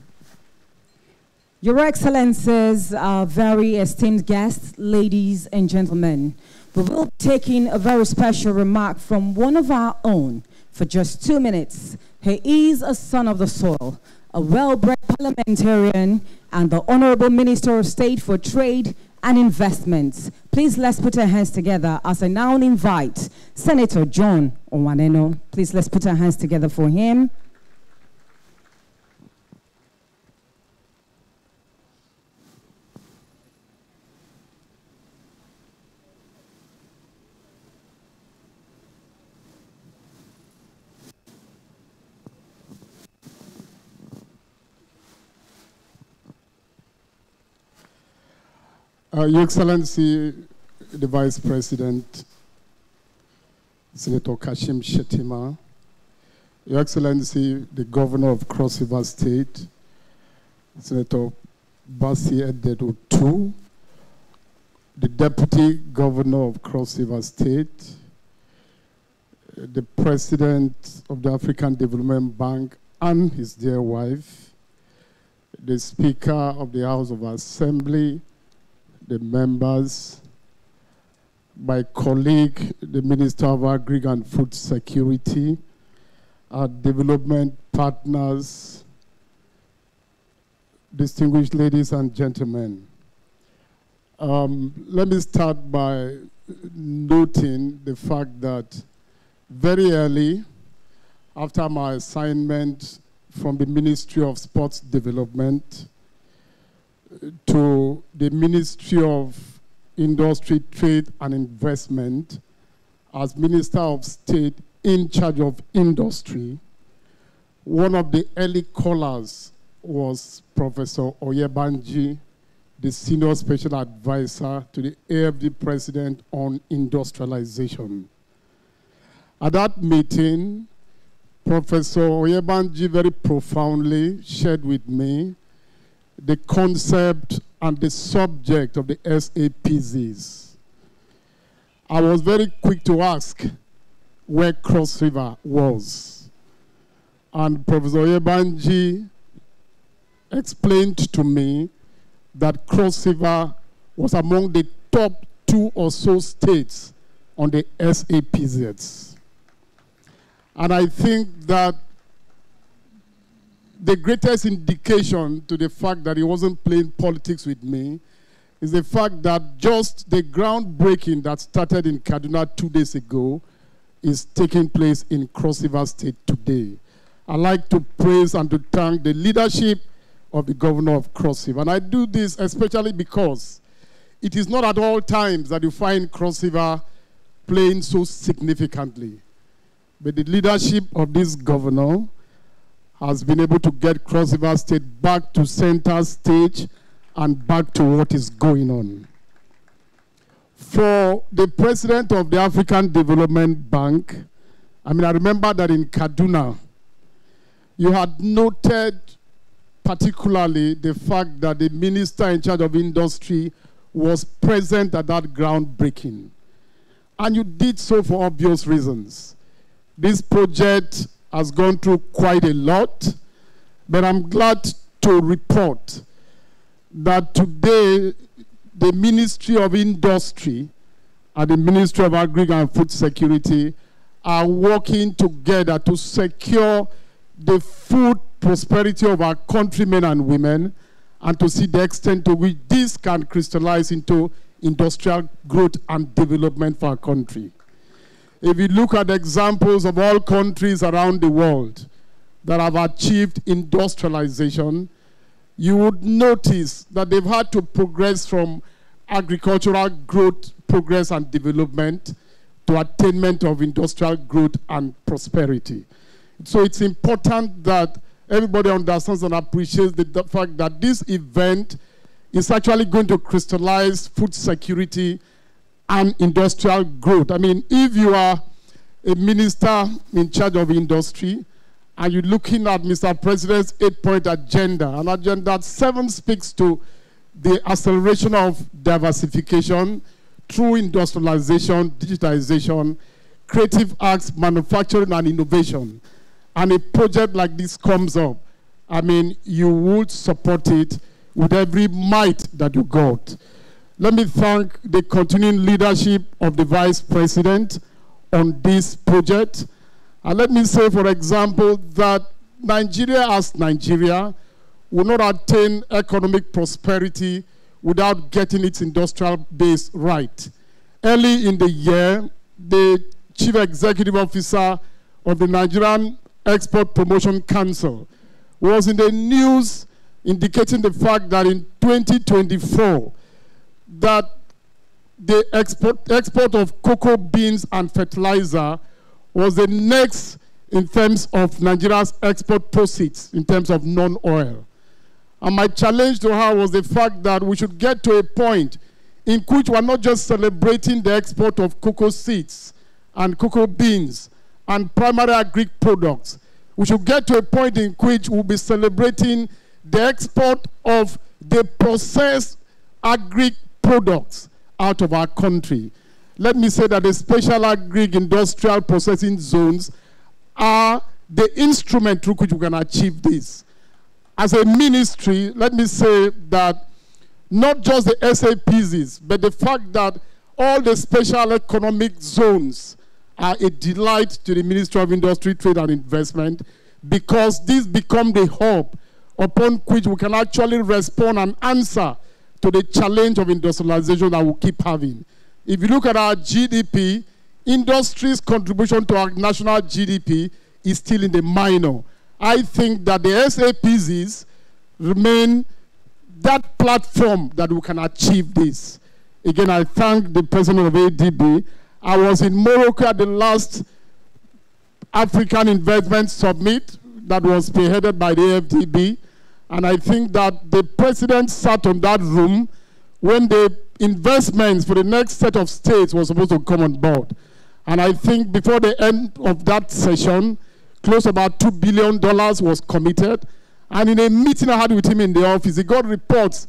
Your Excellencies, our very esteemed guests, ladies and gentlemen, we will be taking a very special remark from one of our own for just 2 minutes. He is a son of the soil, a well-bred parliamentarian, and the Honorable Minister of State for Trade and Investments. Please, let's put our hands together as I now invite Senator John Onwaneno. Please, let's put our hands together for him. Your Excellency, the Vice President, Senator Kashim Shettima, Your Excellency, the Governor of Cross River State, Senator Basi Ededo II, the Deputy Governor of Cross River State, the President of the African Development Bank and his dear wife, the Speaker of the House of Assembly, the members, my colleague, the Minister of Agri and Food Security, our development partners, distinguished ladies and gentlemen. Let me start by noting the fact that very early after my assignment from the Ministry of Sports Development to the Ministry of Industry, Trade and Investment as Minister of State in charge of industry, one of the early callers was Professor Oyebanji, the Senior Special Advisor to the AFD President on Industrialization. At that meeting, Professor Oyebanji very profoundly shared with me the concept and the subject of the SAPZs. I was very quick to ask where Cross River was. And Professor Oyebanji explained to me that Cross River was among the top 2 or so states on the SAPZs. And I think that the greatest indication to the fact that he wasn't playing politics with me is the fact that just the groundbreaking that started in Kaduna 2 days ago is taking place in Cross River State today. I'd like to praise and to thank the leadership of the governor of Cross River. And I do this especially because it is not at all times that you find Cross River playing so significantly. But the leadership of this governor has been able to get Cross River State back to center stage and back to what is going on. For the president of the African Development Bank, I remember that in Kaduna, you had noted particularly the fact that the minister in charge of industry was present at that groundbreaking. And you did so for obvious reasons. This project has gone through quite a lot, but I'm glad to report that today the Ministry of Industry and the Ministry of Agri and Food Security are working together to secure the food prosperity of our countrymen and women and to see the extent to which this can crystallize into industrial growth and development for our country. If you look at examples of all countries around the world that have achieved industrialization, you would notice that they've had to progress from agricultural growth, progress and development to attainment of industrial growth and prosperity. So it's important that everybody understands and appreciates the fact that this event is actually going to crystallize food security and industrial growth. If you are a minister in charge of industry and you're looking at Mr. President's 8-point agenda, and Agenda 7 speaks to the acceleration of diversification through industrialization, digitization, creative arts, manufacturing, and innovation. And a project like this comes up, you would support it with every might that you got. Let me thank the continuing leadership of the Vice President on this project. And let me say, for example, that Nigeria as Nigeria will not attain economic prosperity without getting its industrial base right. Early in the year, the Chief Executive Officer of the Nigerian Export Promotion Council was in the news indicating the fact that in 2024, that the export of cocoa beans and fertilizer was the next in terms of Nigeria's export proceeds in terms of non-oil. And my challenge to her was the fact that we should get to a point in which we're not just celebrating the export of cocoa seeds and cocoa beans and primary agri products. We should get to a point in which we'll be celebrating the export of the processed agri products out of our country. Let me say that the special agri-industrial processing zones are the instrument through which we can achieve this. As a ministry, let me say that not just the SAPZs, but the fact that all the special economic zones are a delight to the Ministry of Industry, Trade and Investment, because these become the hub upon which we can actually respond and answer to the challenge of industrialization that we'll keep having. If you look at our GDP, industry's contribution to our national GDP is still in the minor. I think that the SAPZs remain that platform that we can achieve this. Again, I thank the president of ADB. I was in Morocco at the last African Investment Summit that was spearheaded by the AFDB. And I think that the president sat on that room when the investments for the next set of states was supposed to come on board. And I think before the end of that session, close to about $2 billion was committed. And in a meeting I had with him in the office, he got reports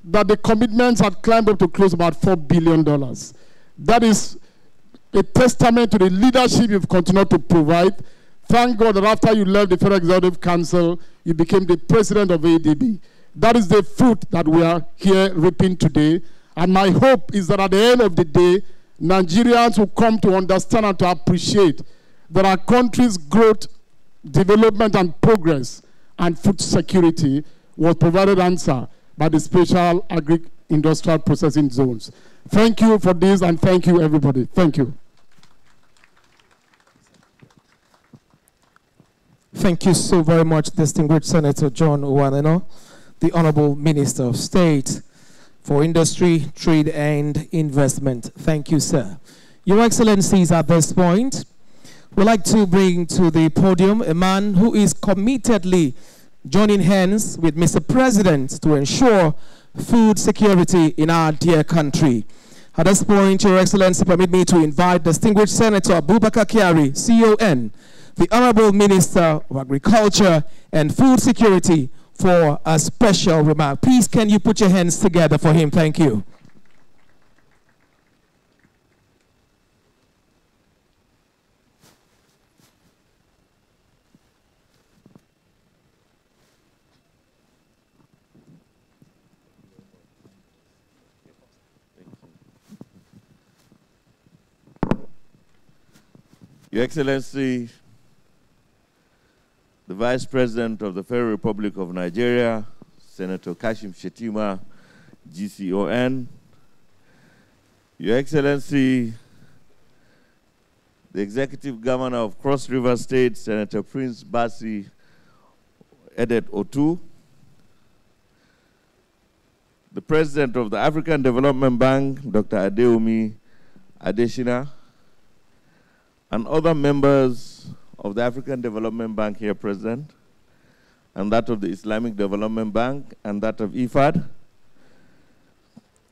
that the commitments had climbed up to close to about $4 billion. That is a testament to the leadership you've continued to provide. Thank God that after you left the Federal Executive Council, you became the president of ADB. That is the fruit that we are here reaping today. And my hope is that at the end of the day, Nigerians will come to understand and to appreciate that our country's growth, development, and progress and food security was provided answer by the special agri-industrial processing zones. Thank you for this, and thank you, everybody. Thank you. Thank you so very much, distinguished Senator John Uwaneno, the Honorable Minister of State for Industry, Trade and Investment. Thank you, sir. Your Excellencies, at this point, we'd like to bring to the podium a man who is committedly joining hands with Mr. President to ensure food security in our dear country. At this point, Your Excellency, permit me to invite distinguished Senator Abubakar Kyari, CON, the Honorable Minister of Agriculture and Food Security, for a special remark. Please, can you put your hands together for him? Thank you. Your Excellency, the Vice President of the Federal Republic of Nigeria, Senator Kashim Shettima, GCON, Your Excellency, the Executive Governor of Cross River State, Senator Prince Basi Edet Otu, the President of the African Development Bank, Dr. Adeomi Adeshina, and other members of the African Development Bank here present, and that of the Islamic Development Bank, and that of IFAD.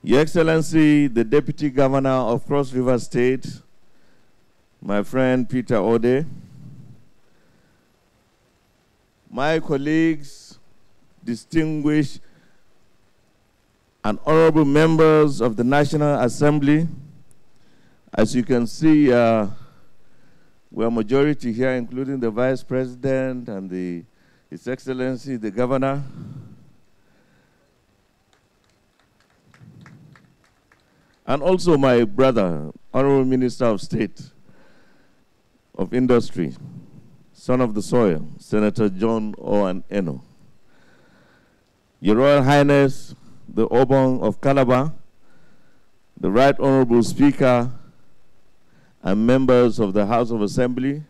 Your Excellency, the Deputy Governor of Cross River State, my friend Peter Ode, my colleagues, distinguished and honorable members of the National Assembly. As you can see, we're a majority here, including the Vice President and His Excellency, the Governor. And also my brother, Honorable Minister of State of Industry, son of the soil, Senator John Uwaneno. Your Royal Highness, the Obong of Calabar, the Right Honorable Speaker, and members of the House of Assembly,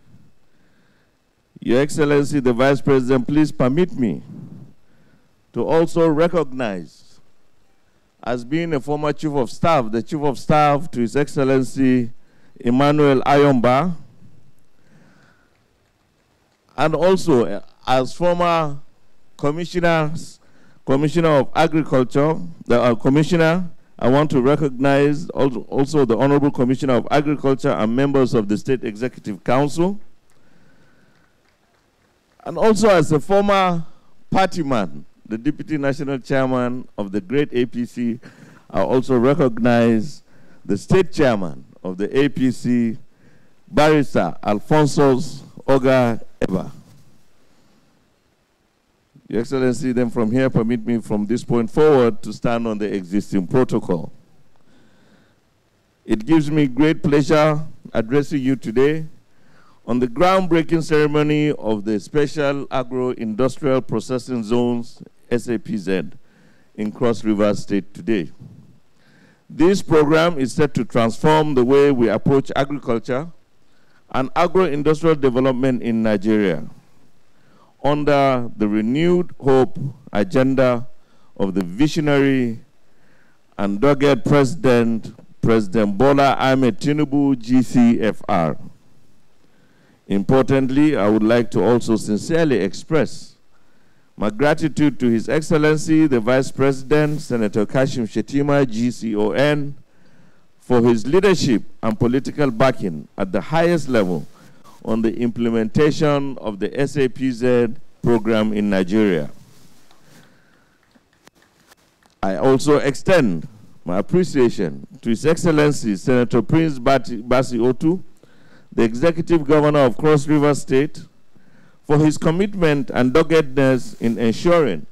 Your Excellency, the Vice President, please permit me to also recognize, as being a former Chief of Staff, the Chief of Staff to His Excellency Emmanuel Ayomba, and also as former Commissioner of Agriculture, Commissioner I want to recognize also the Honorable Commissioner of Agriculture and members of the State Executive Council. And also as a former party man, the Deputy National Chairman of the great APC, I also recognize the State Chairman of the APC, Barrister Alphonsus Oga Eba. Your Excellency, then from here, permit me from this point forward to stand on the existing protocol. It gives me great pleasure addressing you today on the groundbreaking ceremony of the Special Agro-Industrial Processing Zones, SAPZ, in Cross River State today. This program is set to transform the way we approach agriculture and agro-industrial development in Nigeria under the renewed hope agenda of the visionary and dogged President Bola Ahmed Tinubu, GCFR. Importantly, I would like to also sincerely express my gratitude to His Excellency, the Vice President, Senator Kashim Shettima, GCON, for his leadership and political backing at the highest level on the implementation of the SAPZ program in Nigeria. I also extend my appreciation to His Excellency, Senator Prince Basi Otu, the Executive Governor of Cross River State, for his commitment and doggedness in ensuring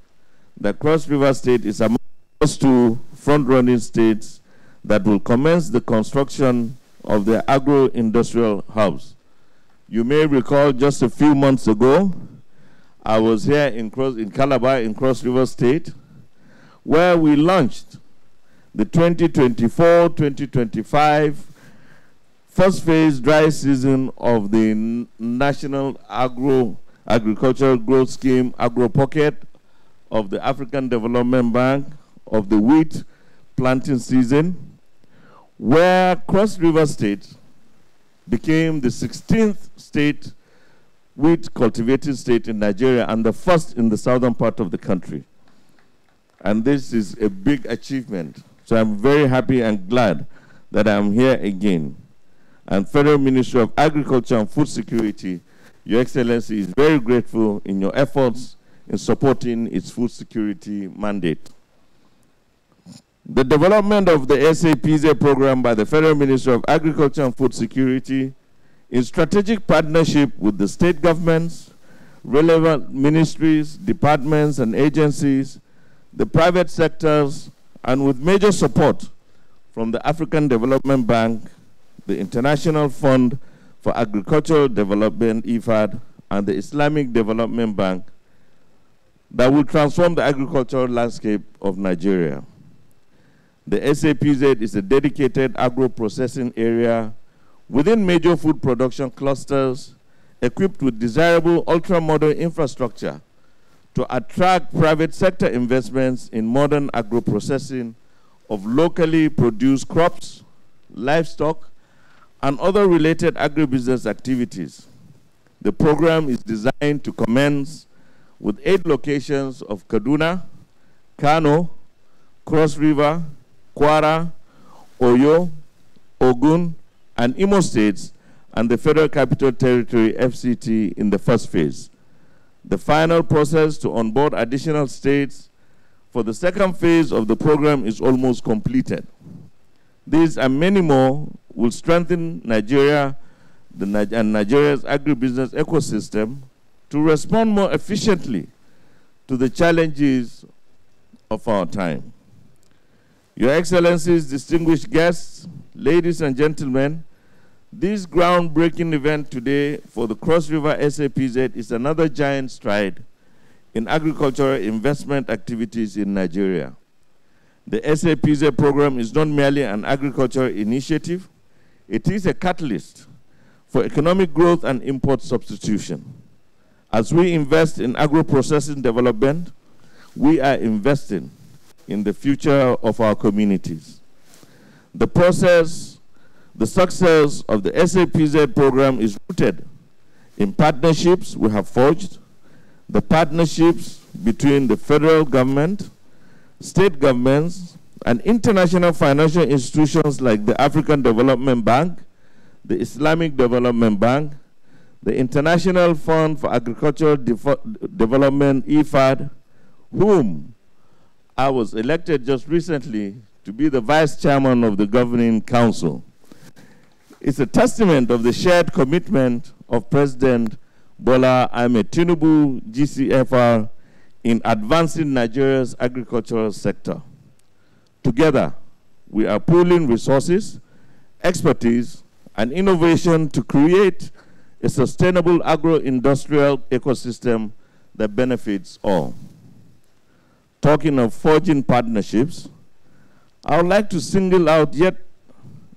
that Cross River State is among those two front-running states that will commence the construction of the agro-industrial hubs. You may recall just a few months ago, I was here in Calabar in Cross River State, where we launched the 2024-2025 first phase dry season of the National Agricultural Growth Scheme Agro Pocket of the African Development Bank of the wheat planting season, where Cross River State became the 16th state wheat cultivating state in Nigeria and the first in the southern part of the country. And this is a big achievement. So I'm very happy and glad that I'm here again. And Federal Ministry of Agriculture and Food Security, Your Excellency, is very grateful in your efforts in supporting its food security mandate. The development of the SAPZ program by the Federal Ministry of Agriculture and Food Security in strategic partnership with the state governments, relevant ministries, departments and agencies, the private sectors, and with major support from the African Development Bank, the International Fund for Agricultural Development, IFAD, and the Islamic Development Bank, that will transform the agricultural landscape of Nigeria. The SAPZ is a dedicated agro-processing area within major food production clusters, equipped with desirable ultra-modern infrastructure to attract private sector investments in modern agro-processing of locally produced crops, livestock, and other related agribusiness activities. The program is designed to commence with 8 locations of Kaduna, Kano, Cross River, Kwara, Oyo, Ogun, and Imo states, and the Federal Capital Territory, FCT, in the first phase. The final process to onboard additional states for the second phase of the program is almost completed. These and many more will strengthen Nigeria and Nigeria's agribusiness ecosystem to respond more efficiently to the challenges of our time. Your Excellencies, distinguished guests, ladies and gentlemen, this groundbreaking event today for the Cross River SAPZ is another giant stride in agricultural investment activities in Nigeria. The SAPZ program is not merely an agricultural initiative, it is a catalyst for economic growth and import substitution. As we invest in agro-processing development, we are investing in the future of our communities. The success of the SAPZ program is rooted in partnerships we have forged, the partnerships between the federal government, state governments, and international financial institutions like the African Development Bank, the Islamic Development Bank, the International Fund for Agricultural Development, IFAD, whom I was elected just recently to be the vice chairman of the governing council. It's a testament of the shared commitment of President Bola Ahmed Tinubu, GCFR, in advancing Nigeria's agricultural sector. Together, we are pooling resources, expertise, and innovation to create a sustainable agro-industrial ecosystem that benefits all. Talking of forging partnerships, I would like to single out yet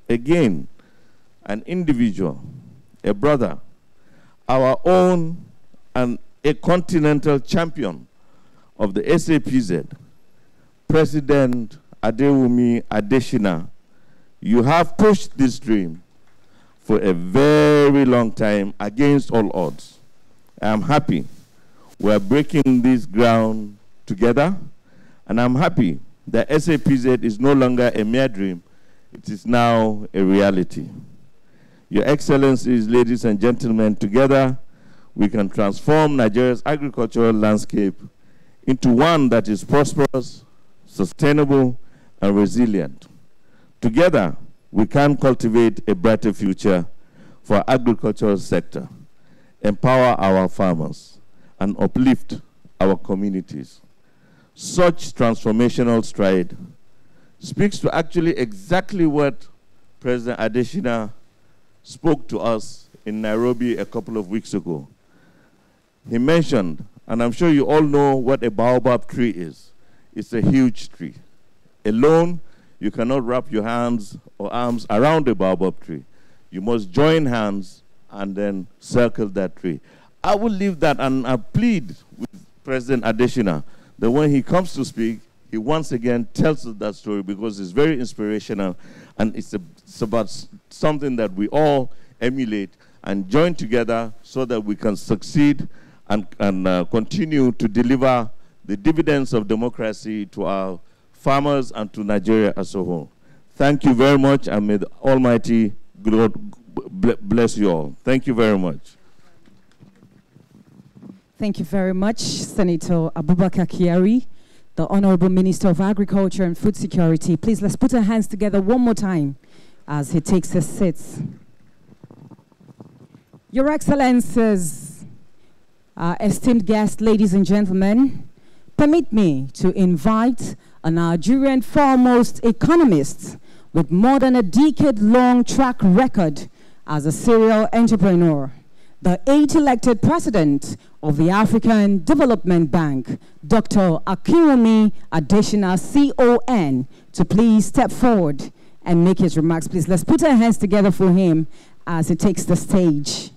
again an individual, a brother, our own and a continental champion of the SAPZ, President Adewumi Adesina. You have pushed this dream for a very long time against all odds. I am happy we are breaking this ground together, and I'm happy that SAPZ is no longer a mere dream. It is now a reality. Your Excellencies, ladies and gentlemen, together we can transform Nigeria's agricultural landscape into one that is prosperous, sustainable, and resilient. Together, we can cultivate a brighter future for our agricultural sector, empower our farmers, and uplift our communities. Such transformational stride speaks to actually exactly what President Adesina spoke to us in Nairobi a couple of weeks ago. He mentioned, and I'm sure you all know what a baobab tree is. It's a huge tree. Alone, you cannot wrap your hands or arms around a baobab tree. You must join hands and then circle that tree. I will leave that, and I plead with President Adesina that when he comes to speak, he once again tells us that story because it's very inspirational, and it's about something that we all emulate and join together so that we can succeed and continue to deliver the dividends of democracy to our farmers and to Nigeria as a whole. Thank you very much, and may the Almighty God bless you all. Thank you very much. Thank you very much, Senator Abubakar Kyari, the Honorable Minister of Agriculture and Food Security. Please, let's put our hands together one more time as he takes his seats. Your Excellencies, esteemed guests, ladies and gentlemen, permit me to invite a Nigerian foremost economist with more than a decade-long track record as a serial entrepreneur, the 8th elected president of the African Development Bank, Dr. Akinwumi Adesina, CON, to please step forward and make his remarks. Please, let's put our hands together for him as he takes the stage.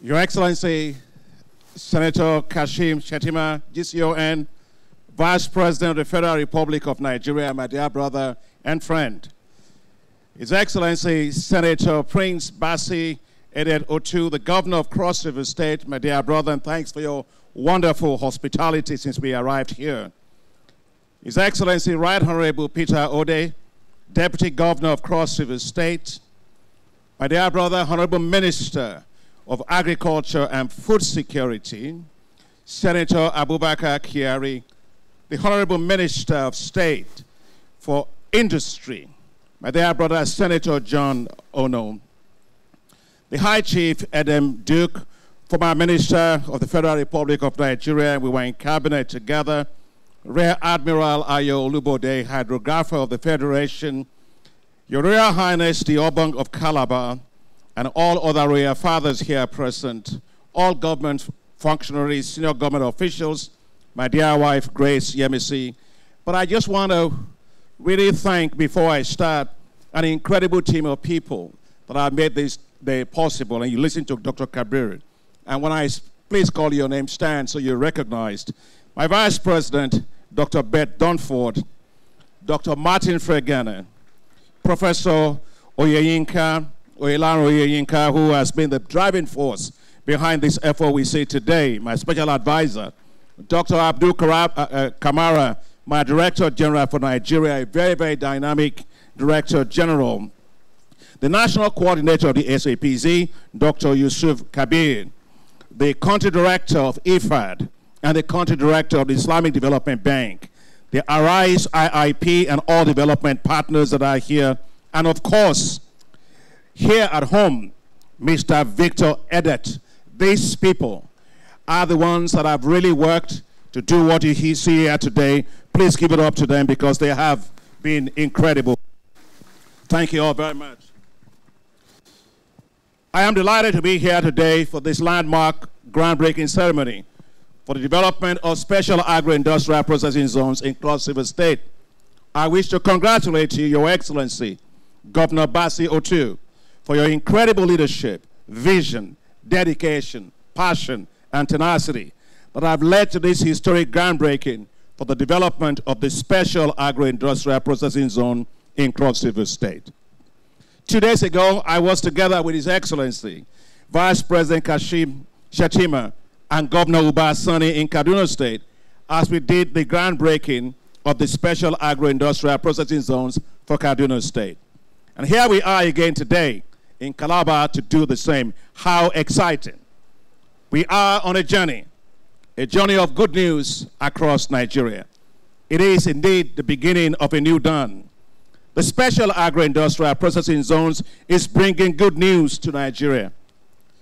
Your Excellency, Senator Kashim Shettima, GCON, Vice President of the Federal Republic of Nigeria, my dear brother and friend. His Excellency, Senator Prince Basi Edet Otu, the Governor of Cross River State, my dear brother, and thanks for your wonderful hospitality since we arrived here. His Excellency, Right Honorable Peter Ode, Deputy Governor of Cross River State, my dear brother, Honorable Minister of Agriculture and Food Security, Senator Abubakar Kyari, the Honorable Minister of State for Industry, my dear brother, Senator John Ono, the High Chief Edem Duke, former Minister of the Federal Republic of Nigeria. We were in cabinet together. Rear Admiral Ayo Olubode, Hydrographer of the Federation, Your Royal Highness, the Obong of Calabar, and all other royal fathers here present, all government functionaries, senior government officials, my dear wife, Grace Yemisi. But I just want to really thank, before I start, an incredible team of people that have made this day possible. And you listen to Dr. Kabir. And when I please call your name, stand so you're recognized. My Vice President, Dr. Beth Dunford, Dr. Martin Fregana, Professor Oyeyinka, who has been the driving force behind this effort we see today, my special advisor, Dr. Abdul Kamara, my Director General for Nigeria, a very, very dynamic Director General, the National Coordinator of the SAPZ, Dr. Yusuf Kabir, the Country Director of IFAD, and the Country Director of the Islamic Development Bank, the Arise IIP, and all development partners that are here, and of course, here at home, Mr. Victor Edet. These people are the ones that have really worked to do what you see here today. Please give it up to them because they have been incredible. Thank you all very much. I am delighted to be here today for this landmark groundbreaking ceremony for the development of special agro-industrial processing zones in Cross River State. I wish to congratulate you, Your Excellency, Governor Bassi Otu, for your incredible leadership, vision, dedication, passion, and tenacity that have led to this historic groundbreaking for the development of the special agro-industrial processing zone in Cross River State. 2 days ago, I was together with His Excellency, Vice President Kashim Shettima, and Governor Uba Sani in Kaduna State as we did the groundbreaking of the special agro-industrial processing zones for Kaduna State. And here we are again today in Calabar to do the same. How exciting. We are on a journey of good news across Nigeria. It is indeed the beginning of a new dawn. The special agro-industrial processing zones is bringing good news to Nigeria.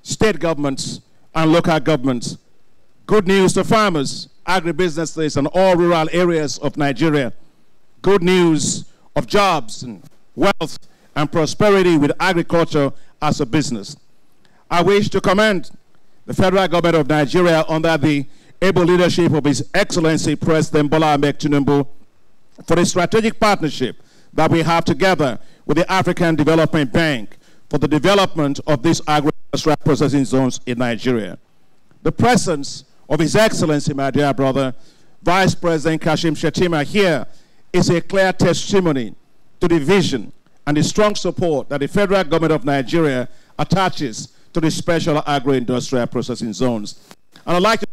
State governments and local governments. Good news to farmers, agribusinesses, and all rural areas of Nigeria. Good news of jobs and wealth and prosperity with agriculture as a business. I wish to commend the federal government of Nigeria under the able leadership of His Excellency President Bola Ahmed Tinubu for the strategic partnership that we have together with the African Development Bank for the development of these agro-industrial processing zones in Nigeria. The presence of His Excellency, my dear brother, Vice President Kashim Shettima here is a clear testimony to the vision and the strong support that the federal government of Nigeria attaches to the special agro-industrial processing zones. And I'd like to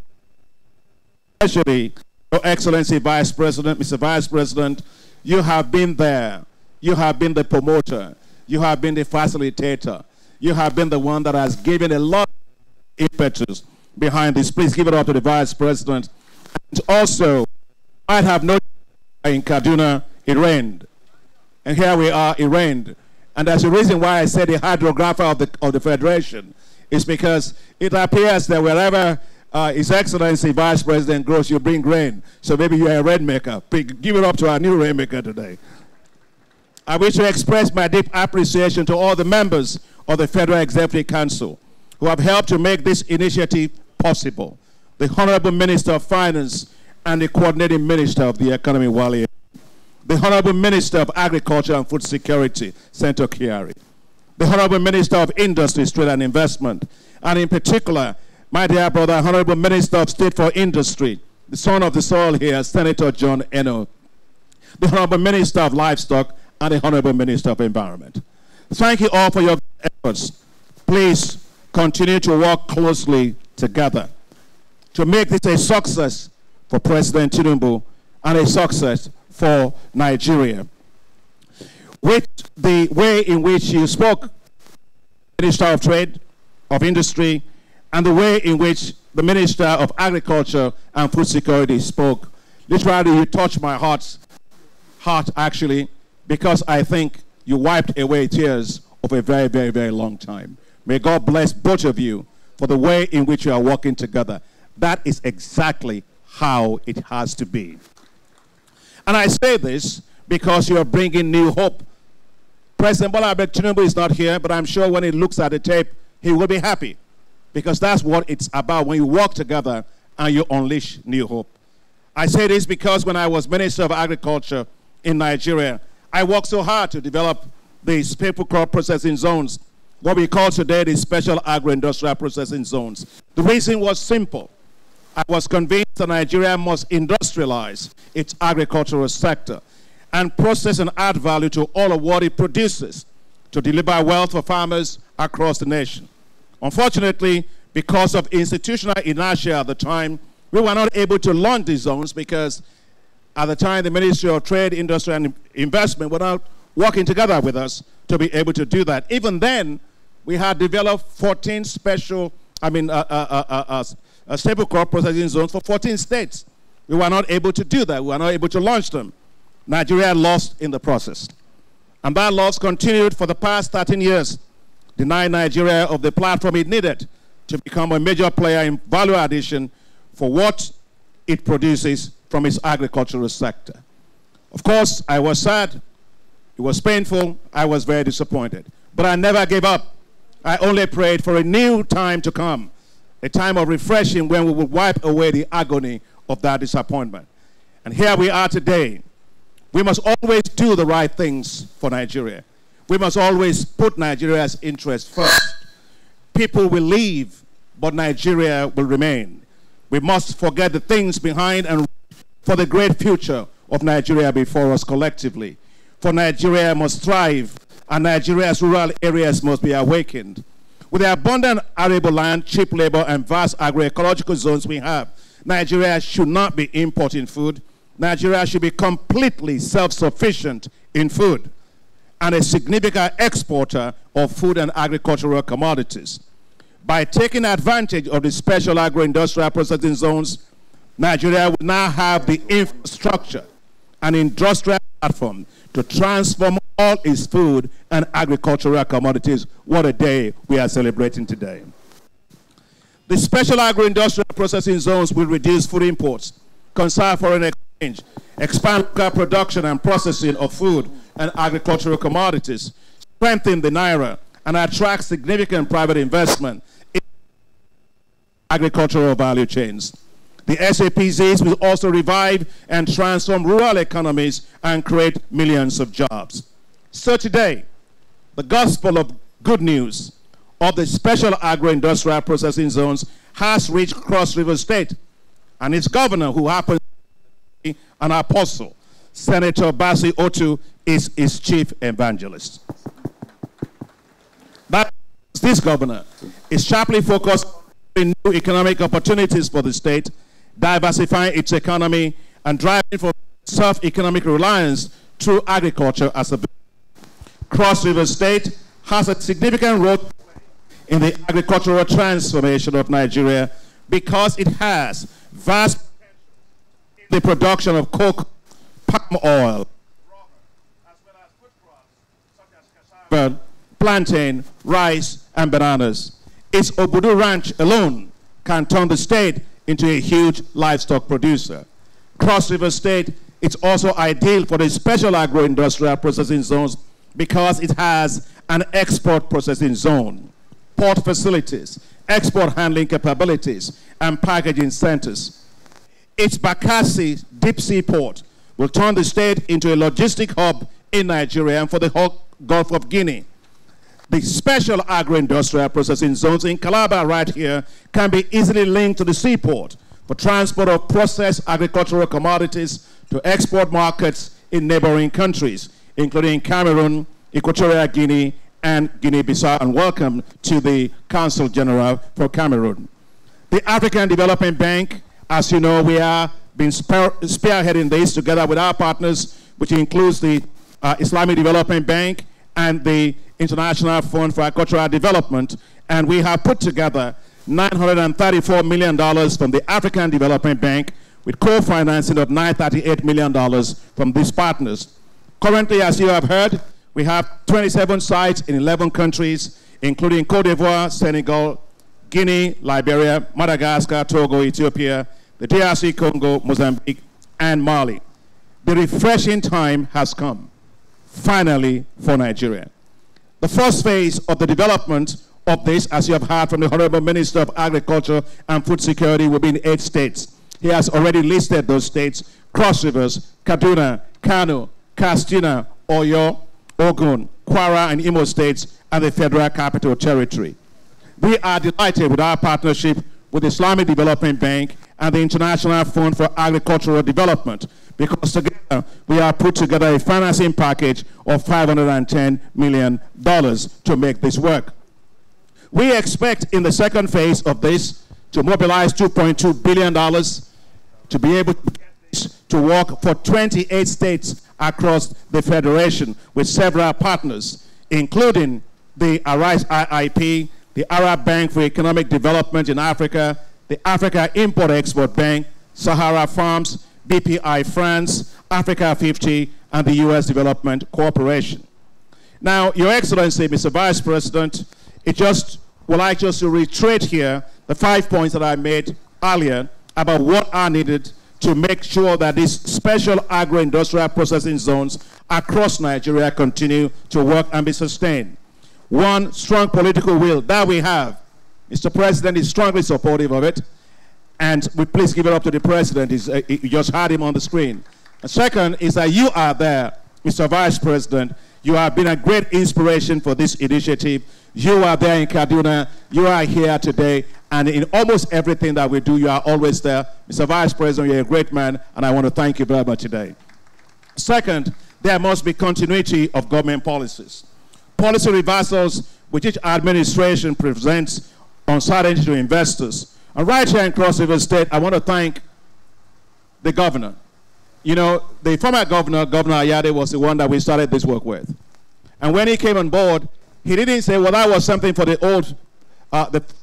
especially Your Excellency Vice President, Mr. Vice President, you have been there. You have been the promoter. You have been the facilitator. You have been the one that has given a lot of impetus behind this. Please give it up to the Vice President. And also, I have no in Kaduna, it rained. And here we are, it rained. And that's the reason why I said the hydrographer of the Federation is because it appears that wherever His Excellency Vice President grows, you bring rain. So maybe you're a rainmaker. Give it up to our new rainmaker today. I wish to express my deep appreciation to all the members of the Federal Executive Council who have helped to make this initiative possible. The Honorable Minister of Finance and the Coordinating Minister of the Economy, Wale. The Honorable Minister of Agriculture and Food Security, Senator Kiari. The Honorable Minister of Industry, Trade and Investment. And in particular, my dear brother, Honorable Minister of State for Industry, the son of the soil here, Senator John Eno. The Honorable Minister of Livestock and the Honorable Minister of Environment. Thank you all for your efforts. Please continue to work closely together to make this a success for President Tinubu and a success for Nigeria. With the way in which you spoke, Minister of Trade, of Industry, and the way in which the Minister of Agriculture and Food Security spoke, literally you touched my heart actually, because I think you wiped away tears of a very, very, very long time. May God bless both of you for the way in which you are working together. That is exactly how it has to be. And I say this because you are bringing new hope. President Bola Ahmed Tinubu is not here, but I'm sure when he looks at the tape, he will be happy. Because that's what it's about when you work together and you unleash new hope. I say this because when I was Minister of Agriculture in Nigeria, I worked so hard to develop these paper crop processing zones what we call today the special agro-industrial processing zones. The reason was simple. I was convinced that Nigeria must industrialize its agricultural sector and process and add value to all of what it produces to deliver wealth for farmers across the nation. Unfortunately, because of institutional inertia at the time, we were not able to launch these zones because at the time the Ministry of Trade, Industry and Investment were not working together with us to be able to do that. Even then, we had developed 14 special, staple crop processing zones for 14 states. We were not able to do that. We were not able to launch them. Nigeria lost in the process. And that loss continued for the past 13 years, denying Nigeria of the platform it needed to become a major player in value addition for what it produces from its agricultural sector. Of course, I was sad. It was painful. I was very disappointed. But I never gave up. I only prayed for a new time to come, a time of refreshing when we would wipe away the agony of that disappointment. And here we are today. We must always do the right things for Nigeria. We must always put Nigeria's interests first. People will leave, but Nigeria will remain. We must forget the things behind and for the great future of Nigeria before us collectively. For Nigeria must thrive, and Nigeria's rural areas must be awakened. With the abundant arable land, cheap labor, and vast agroecological zones we have, Nigeria should not be importing food. Nigeria should be completely self-sufficient in food and a significant exporter of food and agricultural commodities. By taking advantage of the special agro-industrial processing zones, Nigeria will now have the infrastructure and industrial platform to transform all its food and agricultural commodities. What a day we are celebrating today. The special agro-industrial processing zones will reduce food imports, conserve foreign exchange, expand local production and processing of food and agricultural commodities, strengthen the Naira, and attract significant private investment in agricultural value chains. The SAPZs will also revive and transform rural economies and create millions of jobs. So today, the gospel of good news of the special agro-industrial processing zones has reached Cross River State, and its governor, who happens to be an apostle, Senator Basi Otu, is its chief evangelist. This governor is sharply focused on new economic opportunities for the state, diversifying its economy and driving for self-economic reliance through agriculture as a business. Cross River State has a significant role in the agricultural transformation of Nigeria because it has vast potential in the production of cocoa, palm oil, as well as food crops such as cassava, plantain, rice, and bananas. Its Obudu Ranch alone can turn the state into a huge livestock producer. Cross River State is also ideal for the special agro-industrial processing zones because it has an export processing zone, port facilities, export handling capabilities, and packaging centers. Its Bakassi deep sea port will turn the state into a logistic hub in Nigeria and for the whole Gulf of Guinea. The special agro-industrial processing zones in Calabar right here can be easily linked to the seaport for transport of processed agricultural commodities to export markets in neighboring countries, including Cameroon, Equatorial Guinea, and Guinea-Bissau. And welcome to the Council General for Cameroon. The African Development Bank, as you know, we have been spearheading this together with our partners, which includes the Islamic Development Bank and the International Fund for Agricultural Development, and we have put together $934 million from the African Development Bank with co-financing of $938 million from these partners. Currently, as you have heard, we have 27 sites in 11 countries, including Cote d'Ivoire, Senegal, Guinea, Liberia, Madagascar, Togo, Ethiopia, the DRC Congo, Mozambique, and Mali. The refreshing time has come, finally, for Nigeria. The first phase of the development of this, as you have heard from the Honorable Minister of Agriculture and Food Security, will be in 8 states. He has already listed those states: Cross Rivers, Kaduna, Kano, Katsina, Oyo, Ogun, Kwara and Imo states, and the Federal Capital Territory. We are delighted with our partnership with the Islamic Development Bank and the International Fund for Agricultural Development, because together we have put together a financing package of $510 million to make this work. We expect in the second phase of this to mobilize $2.2 billion to be able to get this to work for 28 states across the Federation with several partners, including the ARISE IIP, the Arab Bank for Economic Development in Africa, the Africa Import-Export Bank, Sahara Farms, BPI France, Africa 50, and the U.S. Development Corporation. Now, Your Excellency, Mr. Vice President, would like just to reiterate here the 5 points that I made earlier about what are needed to make sure that these special agro-industrial processing zones across Nigeria continue to work and be sustained. One, strong political will that we have. Mr. President is strongly supportive of it, and we please give it up to the President. You just heard him on the screen. The second is that you are there, Mr. Vice President. You have been a great inspiration for this initiative. You are there in Kaduna. You are here today. And in almost everything that we do, you are always there. Mr. Vice President, you're a great man, and I want to thank you very much today. Second, there must be continuity of government policies. Policy reversals which each administration presents uncertainty to investors. And right here in Cross River State, I want to thank the governor. You know, the former governor, Governor Ayade, was the one that we started this work with. And when he came on board, he didn't say, well, that was something for the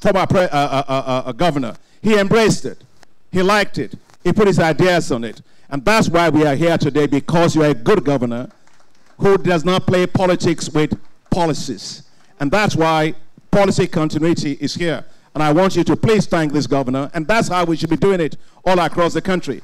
former governor. He embraced it. He liked it. He put his ideas on it. And that's why we are here today, because you are a good governor who does not play politics with policies. And that's why policy continuity is here. And I want you to please thank this governor. And that's how we should be doing it all across the country.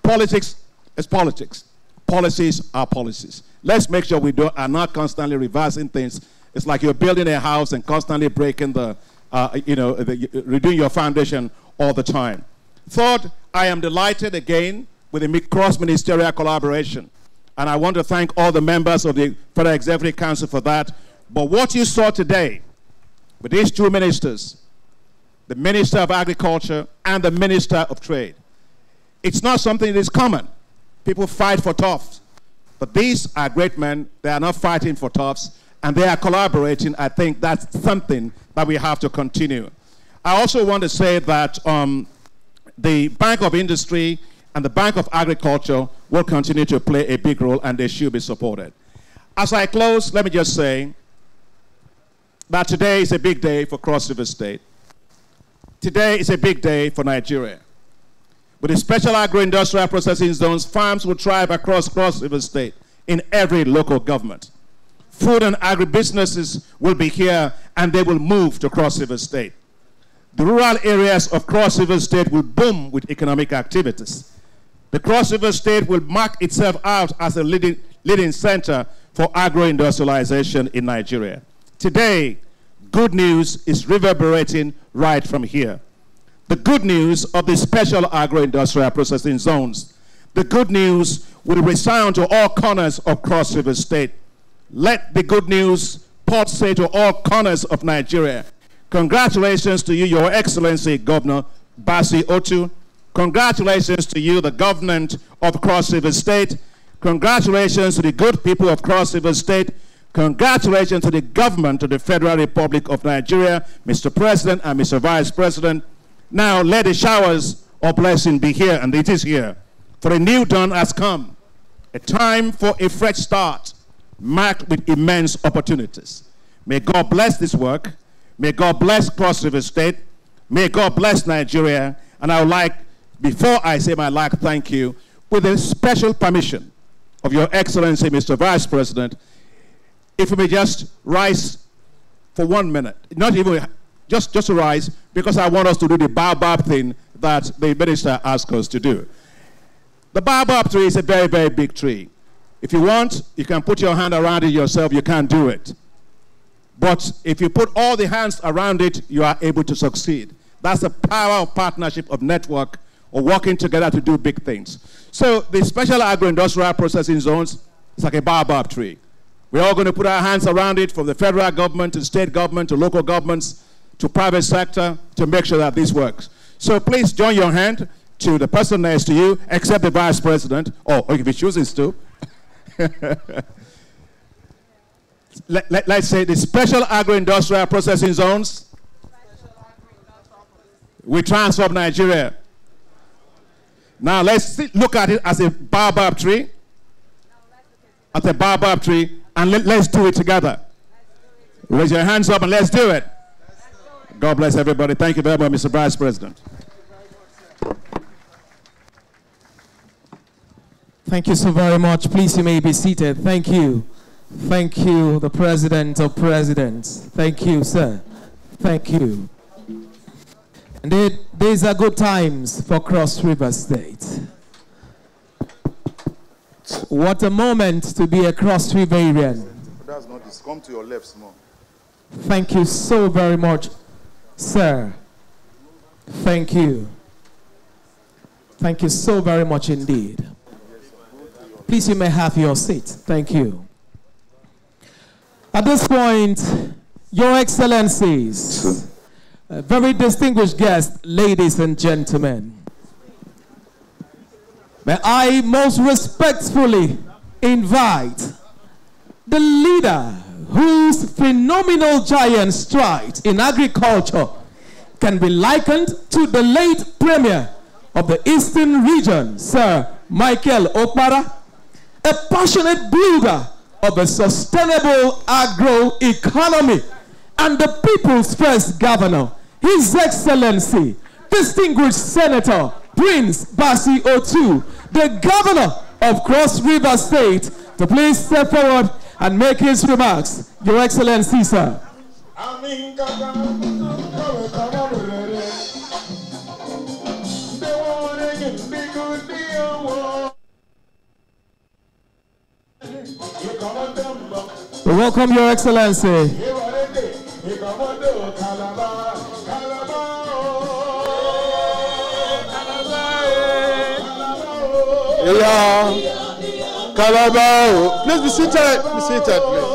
Politics is politics. Policies are policies. Let's make sure we are not constantly reversing things. It's like you're building a house and constantly breaking redoing your foundation all the time. Third, I am delighted again with the cross-ministerial collaboration. And I want to thank all the members of the Federal Executive Council for that. But what you saw today with these two ministers, the Minister of Agriculture and the Minister of Trade, it's not something that is common. People fight for turfs. But these are great men. They are not fighting for turfs, and they are collaborating. I think that's something that we have to continue. I also want to say that the Bank of Industry and the Bank of Agriculture will continue to play a big role, and they should be supported. As I close, let me just say that today is a big day for Cross River State. Today is a big day for Nigeria. With the special agro-industrial processing zones, farms will thrive across Cross River State in every local government. Food and agribusinesses will be here, and they will move to Cross River State. The rural areas of Cross River State will boom with economic activities. The Cross River State will mark itself out as a leading center for agro-industrialization in Nigeria. Today, good news is reverberating right from here. The good news of the special agro-industrial processing zones. The good news will resound to all corners of Cross River State. Let the good news say to all corners of Nigeria. Congratulations to you, Your Excellency, Governor Basi Otu. Congratulations to you, the government of Cross River State. Congratulations to the good people of Cross River State. Congratulations to the government of the Federal Republic of Nigeria, Mr. President and Mr. Vice President. Now let the showers of blessing be here, and it is here. For a new dawn has come, a time for a fresh start, marked with immense opportunities. May God bless this work. May God bless Cross River State. May God bless Nigeria. And I would like, before I say my last thank you, with the special permission of Your Excellency, Mr. Vice President, if we may just rise for 1 minute, not even just to rise, because I want us to do the baobab thing that the minister asked us to do. The baobab tree is a very, very big tree. If you want, you can put your hand around it yourself. You can't do it. But if you put all the hands around it, you are able to succeed. That's the power of partnership, of network, or working together to do big things. So the special agro-industrial processing zones is like a baobab tree. We're all going to put our hands around it, from the federal government to state government to local governments to private sector, to make sure that this works. So please join your hand to the person next to you, except the vice president, or if he chooses to. Let's say the special agro-industrial processing zones. We transform Nigeria. Now let's look at it as a baobab tree. As a baobab tree, and let's do it together. Raise your hands up and let's do it. God bless everybody. Thank you very much, Mr. Vice President. Thank you so very much. Please, you may be seated. Thank you. Thank you, the President of Presidents. Thank you, sir. Thank you. Indeed, these are good times for Cross River State. What a moment to be a Cross Riverian. That's not this. Come to your left small. Thank you so very much, sir. Thank you. Thank you so very much indeed. Please, you may have your seat. Thank you. At this point, Your Excellencies, very distinguished guests, ladies and gentlemen, may I most respectfully invite the leader whose phenomenal giant stride in agriculture can be likened to the late Premier of the Eastern Region, Sir Michael Okpara, a passionate builder of a sustainable agro-economy, and the People's First Governor, His Excellency, Distinguished Senator Prince Basi Otu, the Governor of Cross River State, to please step forward and make his remarks. Your Excellency, sir. We welcome Your Excellency. Yeah, Calabao. Please be seated. Be seated, please.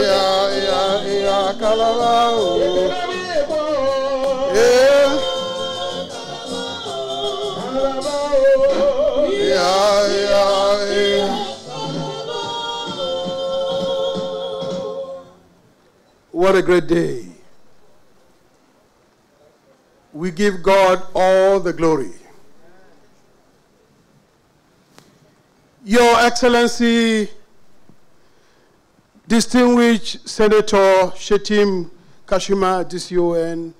Yeah, Calabao. Yeah. What a great day. We give God all the glory. Your Excellency, distinguished Senator Shetim Kashima, DCON,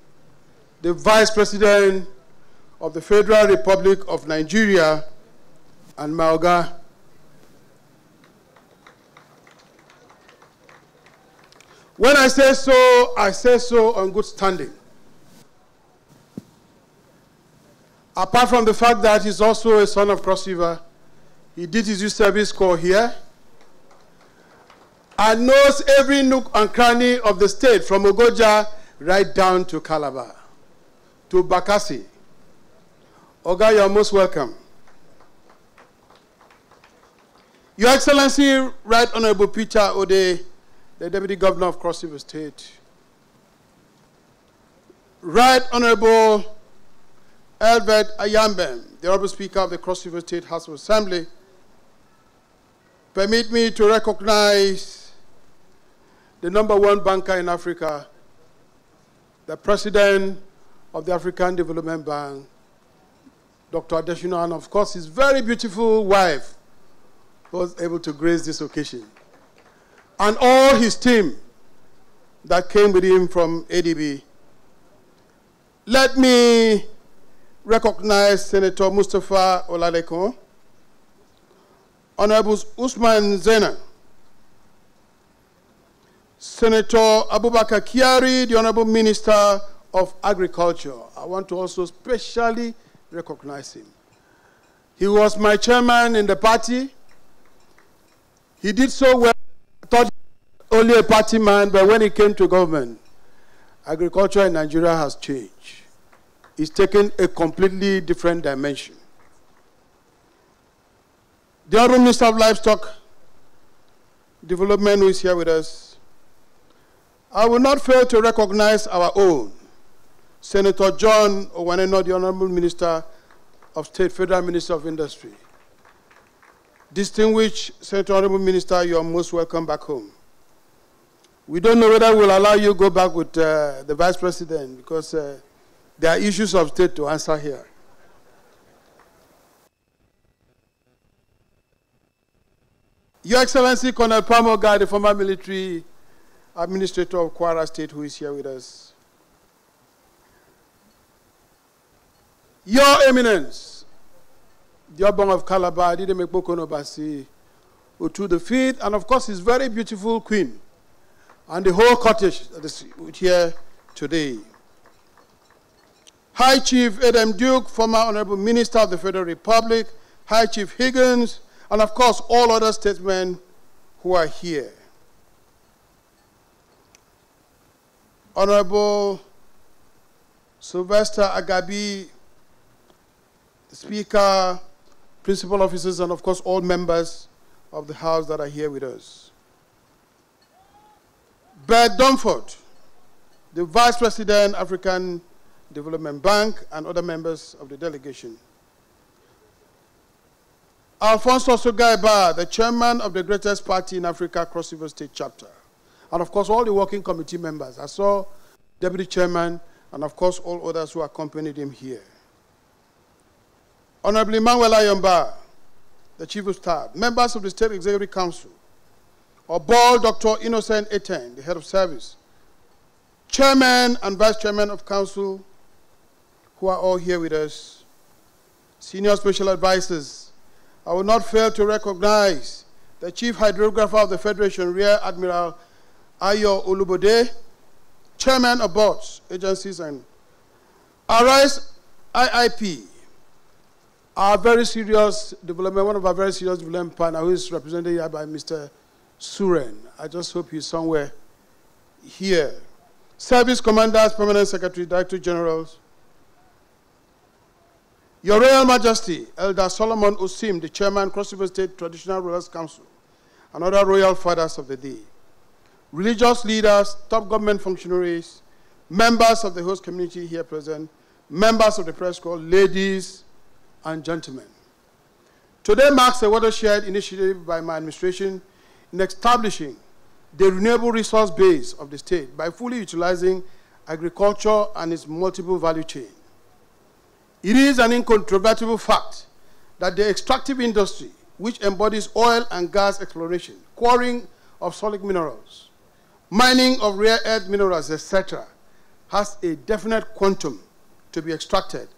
the Vice President of the Federal Republic of Nigeria, and Maoga. When I say so on good standing. Apart from the fact that he's also a son of Cross River, he did his youth service corps here and knows every nook and cranny of the state, from Ogoja right down to Calabar, to Bakassi. Oga, you're most welcome. Your Excellency, Right Honorable Peter Ode, the Deputy Governor of Cross River State. Right Honorable Albert Ayambem, the Honorable Speaker of the Cross River State House of Assembly. Permit me to recognize the #1 banker in Africa, the President of the African Development Bank, Dr. Adeshina, and of course his very beautiful wife, who was able to grace this occasion, and all his team that came with him from ADB. Let me recognize Senator Mustafa Oladeko, Honorable Usman Zena, Senator Abubakar Kiari, the Honorable Minister of Agriculture. I want to also specially recognize him. He was my chairman in the party. He did so well. I thought he was only a party man, but when he came to government, agriculture in Nigeria has changed. It's taken a completely different dimension. the Honorable Minister of Livestock Development, who is here with us, I will not fail to recognize our own Senator John Owaneno, the Honorable Minister of State, Federal Minister of Industry. Distinguished Senator, Honorable Minister, you are most welcome back home. We don't know whether we'll allow you to go back with the Vice President because there are issues of state to answer here. Your Excellency, Colonel Pamoga, the former military administrator of Kwara State, who is here with us. Your Eminence, the Obong of Calabar, Didemekboko Nobasi, Utu the Fifth, and of course his very beautiful queen, and the whole cottage that is here today. High Chief Adam Duke, former Honorable Minister of the Federal Republic, High Chief Higgins, and of course all other statesmen who are here. Honorable Sylvester Agabi, Speaker, principal officers, and of course all members of the House that are here with us. Bert Dunford, the Vice President, African Development Bank, and other members of the delegation. Alfonso Sogaiba, the Chairman of the greatest party in Africa, Cross River State Chapter. And of course all the working committee members. I saw Deputy Chairman, and of course all others who accompanied him here. Honorable Emmanuel Ayomba, the Chief of Staff, members of the State Executive Council, Obol Dr. Innocent Eten, the Head of Service, Chairman and Vice Chairman of Council, who are all here with us, Senior Special Advisors. I will not fail to recognize the Chief Hydrographer of the Federation, Rear Admiral Ayo Olubode, Chairman of Boards, Agencies, and Arise IIP, our very serious development, one of our very serious development partners, who is represented here by Mr. Suren. I just hope he's somewhere here. Service Commanders, Permanent Secretary, Director Generals. Your Royal Majesty, Elder Solomon Osim, the Chairman, Cross River State Traditional Rulers Council, and other royal fathers of the day. Religious leaders, top government functionaries, members of the host community here present, members of the press corps, ladies and gentlemen. Today marks a watershed initiative by my administration in establishing the renewable resource base of the state by fully utilizing agriculture and its multiple value chain. It is an incontrovertible fact that the extractive industry, which embodies oil and gas exploration, quarrying of solid minerals, mining of rare earth minerals, etc., has a definite quantum to be extracted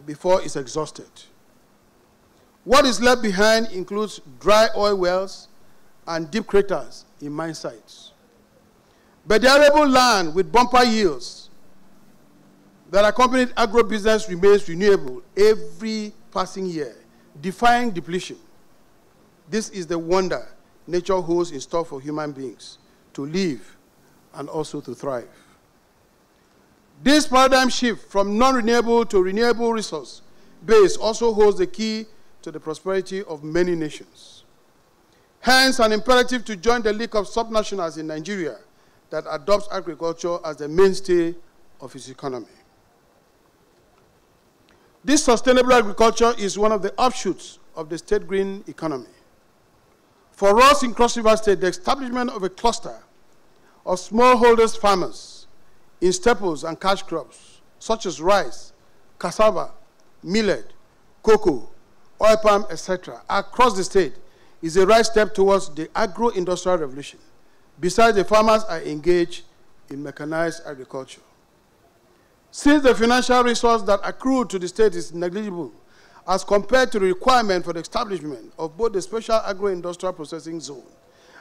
before it's exhausted. What is left behind includes dry oil wells and deep craters in mine sites. But the arable land with bumper yields that accompanied agribusiness remains renewable every passing year, defying depletion. This is the wonder nature holds in store for human beings to live and also to thrive. This paradigm shift from non-renewable to renewable resource base also holds the key to the prosperity of many nations. Hence, an imperative to join the League of Subnationals in Nigeria that adopts agriculture as the mainstay of its economy. This sustainable agriculture is one of the offshoots of the state green economy. For us in Cross River State, the establishment of a cluster of smallholders farmers in staples and cash crops, such as rice, cassava, millet, cocoa, oil palm, etc., across the state is a right step towards the agro-industrial revolution. Besides, the farmers are engaged in mechanized agriculture. Since the financial resource that accrued to the state is negligible as compared to the requirement for the establishment of both the special agro-industrial processing zone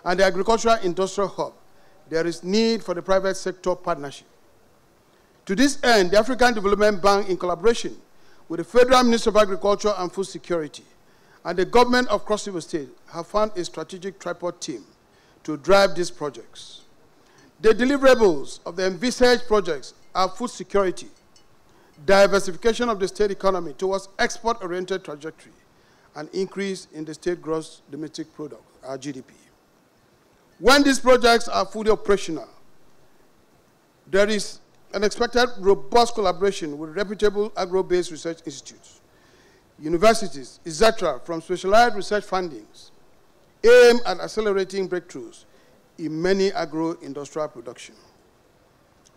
and the agricultural industrial hub, there is need for the private sector partnership. To this end, the African Development Bank, in collaboration with the Federal Ministry of Agriculture and Food Security and the government of Cross River State, have found a strategic tripod team to drive these projects. The deliverables of the envisaged projects are food security, diversification of the state economy towards export-oriented trajectory, and increase in the state gross domestic product, our GDP. When these projects are fully operational, there is an expected robust collaboration with reputable agro-based research institutes, universities, etc., from specialized research fundings aimed at accelerating breakthroughs in many agro-industrial production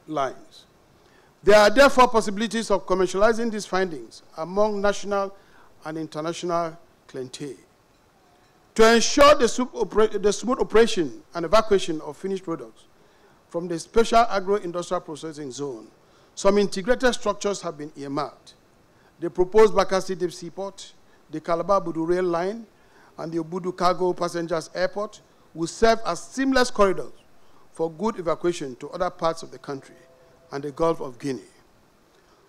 lines. There are therefore possibilities of commercializing these findings among national and international clientele. To ensure the smooth operation and evacuation of finished products from the special agro-industrial processing zone, some integrated structures have been earmarked. The proposed Bakassi Deep Seaport, the Calabar-Budu Rail Line, and the Obudu Cargo Passengers Airport will serve as seamless corridors for good evacuation to other parts of the country and the Gulf of Guinea.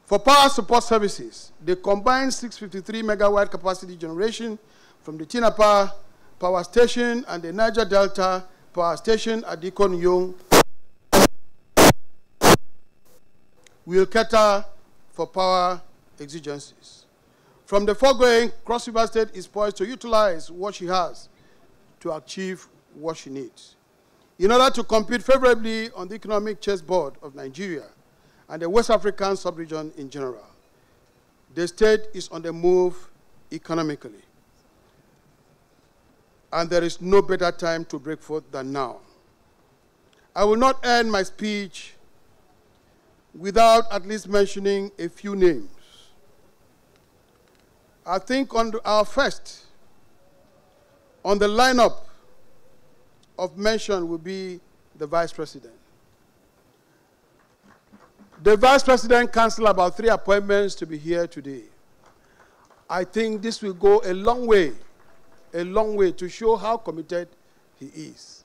For power support services, the combined 653 megawatt capacity generation from the Tinapa Power Station and the Niger Delta Power Station at Dikon Yung will cater for power exigencies. From the foregoing, Cross River State is poised to utilize what she has to achieve what she needs. In order to compete favorably on the economic chessboard of Nigeria and the West African sub-region in general, the state is on the move economically. And there is no better time to break forth than now. I will not end my speech without at least mentioning a few names. I think on our first, on the lineup of mention will be the Vice President. The Vice President canceled about 3 appointments to be here today. I think this will go a long way to show how committed he is.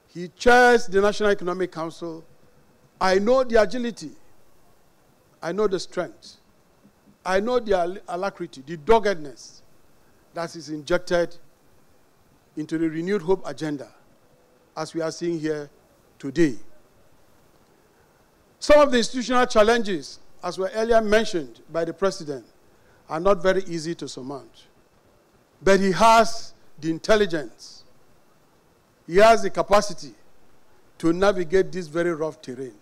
He chairs the National Economic Council. I know the agility. I know the strength. I know the alacrity, the doggedness that is injected into the renewed hope agenda as we are seeing here today. Some of the institutional challenges, as were earlier mentioned by the President, are not very easy to surmount. But he has the intelligence, he has the capacity to navigate this very rough terrain.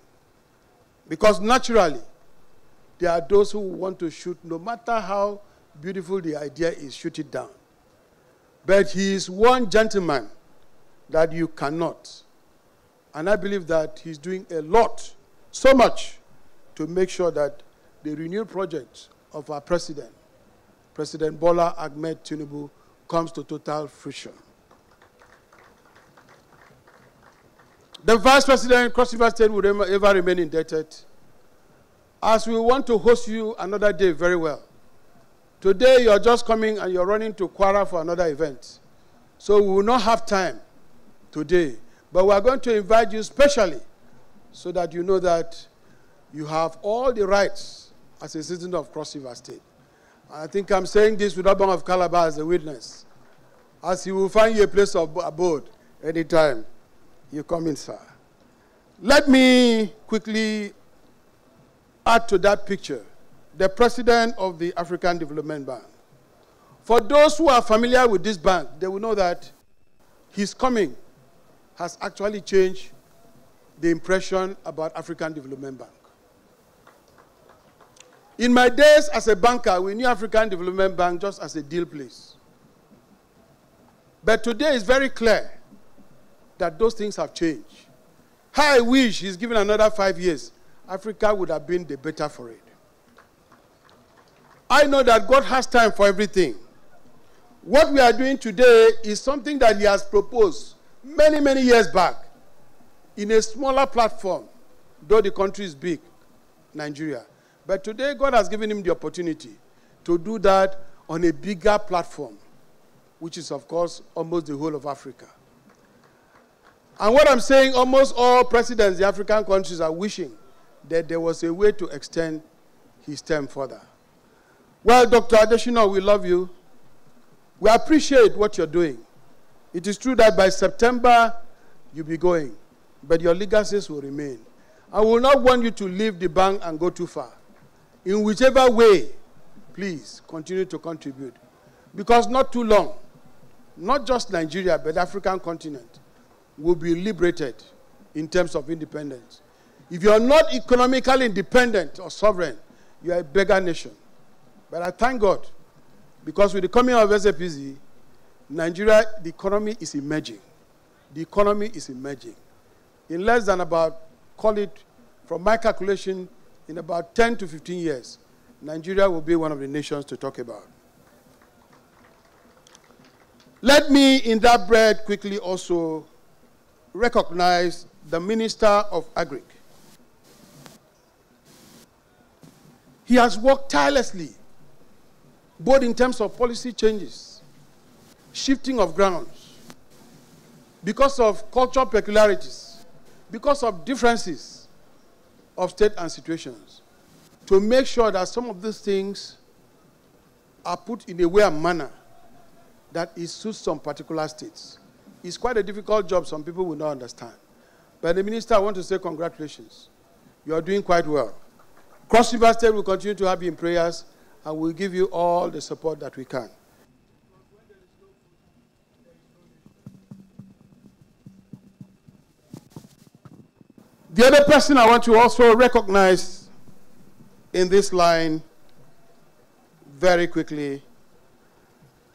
Because naturally, there are those who want to shoot, no matter how beautiful the idea is, shoot it down. But he is one gentleman that you cannot. And I believe that he's doing a lot, so much, to make sure that the renewed project of our President, President Bola Ahmed Tinubu, comes to total fruition. The Vice President, Cross River State, will ever remain indebted, as we want to host you another day very well. Today, you're just coming and you're running to Kwara for another event. So we will not have time today. But we are going to invite you specially so that you know that you have all the rights as a citizen of Cross River State. I think I'm saying this with Obama of Calabar as a witness, as he will find you a place of abode anytime you come in, sir. Let me quickly add to that picture the President of the African Development Bank. For those who are familiar with this bank, they will know that his coming has actually changed the impression about African Development Bank. In my days as a banker, we knew African Development Bank just as a deal place. But today it's very clear that those things have changed. How I wish he's given another 5 years, Africa would have been the better for it. I know that God has time for everything. What we are doing today is something that he has proposed many, many years back in a smaller platform, though the country is big, Nigeria. But today, God has given him the opportunity to do that on a bigger platform, which is, of course, almost the whole of Africa. And what I'm saying, almost all presidents, the African countries, are wishing that there was a way to extend his term further. Well, Dr. Adesina, we love you. We appreciate what you're doing. It is true that by September, you'll be going, but your legacies will remain. I will not want you to leave the bank and go too far. In whichever way, please continue to contribute. Because not too long, not just Nigeria, but the African continent will be liberated in terms of independence. If you are not economically independent or sovereign, you are a beggar nation. But I thank God, because with the coming of SAPZ, Nigeria, the economy is emerging. The economy is emerging. In less than about, call it, from my calculation, in about 10 to 15 years, Nigeria will be one of the nations to talk about. Let me, in that breath, quickly also recognize the Minister of Agric. He has worked tirelessly, both in terms of policy changes, shifting of grounds, because of cultural peculiarities, because of differences of state and situations, to make sure that some of these things are put in a way and manner that it suits some particular states. It's quite a difficult job. Some people will not understand. But the minister, I want to say congratulations. You are doing quite well. Cross River State will continue to have you in prayers, and we'll give you all the support that we can. The other person I want to also recognize in this line very quickly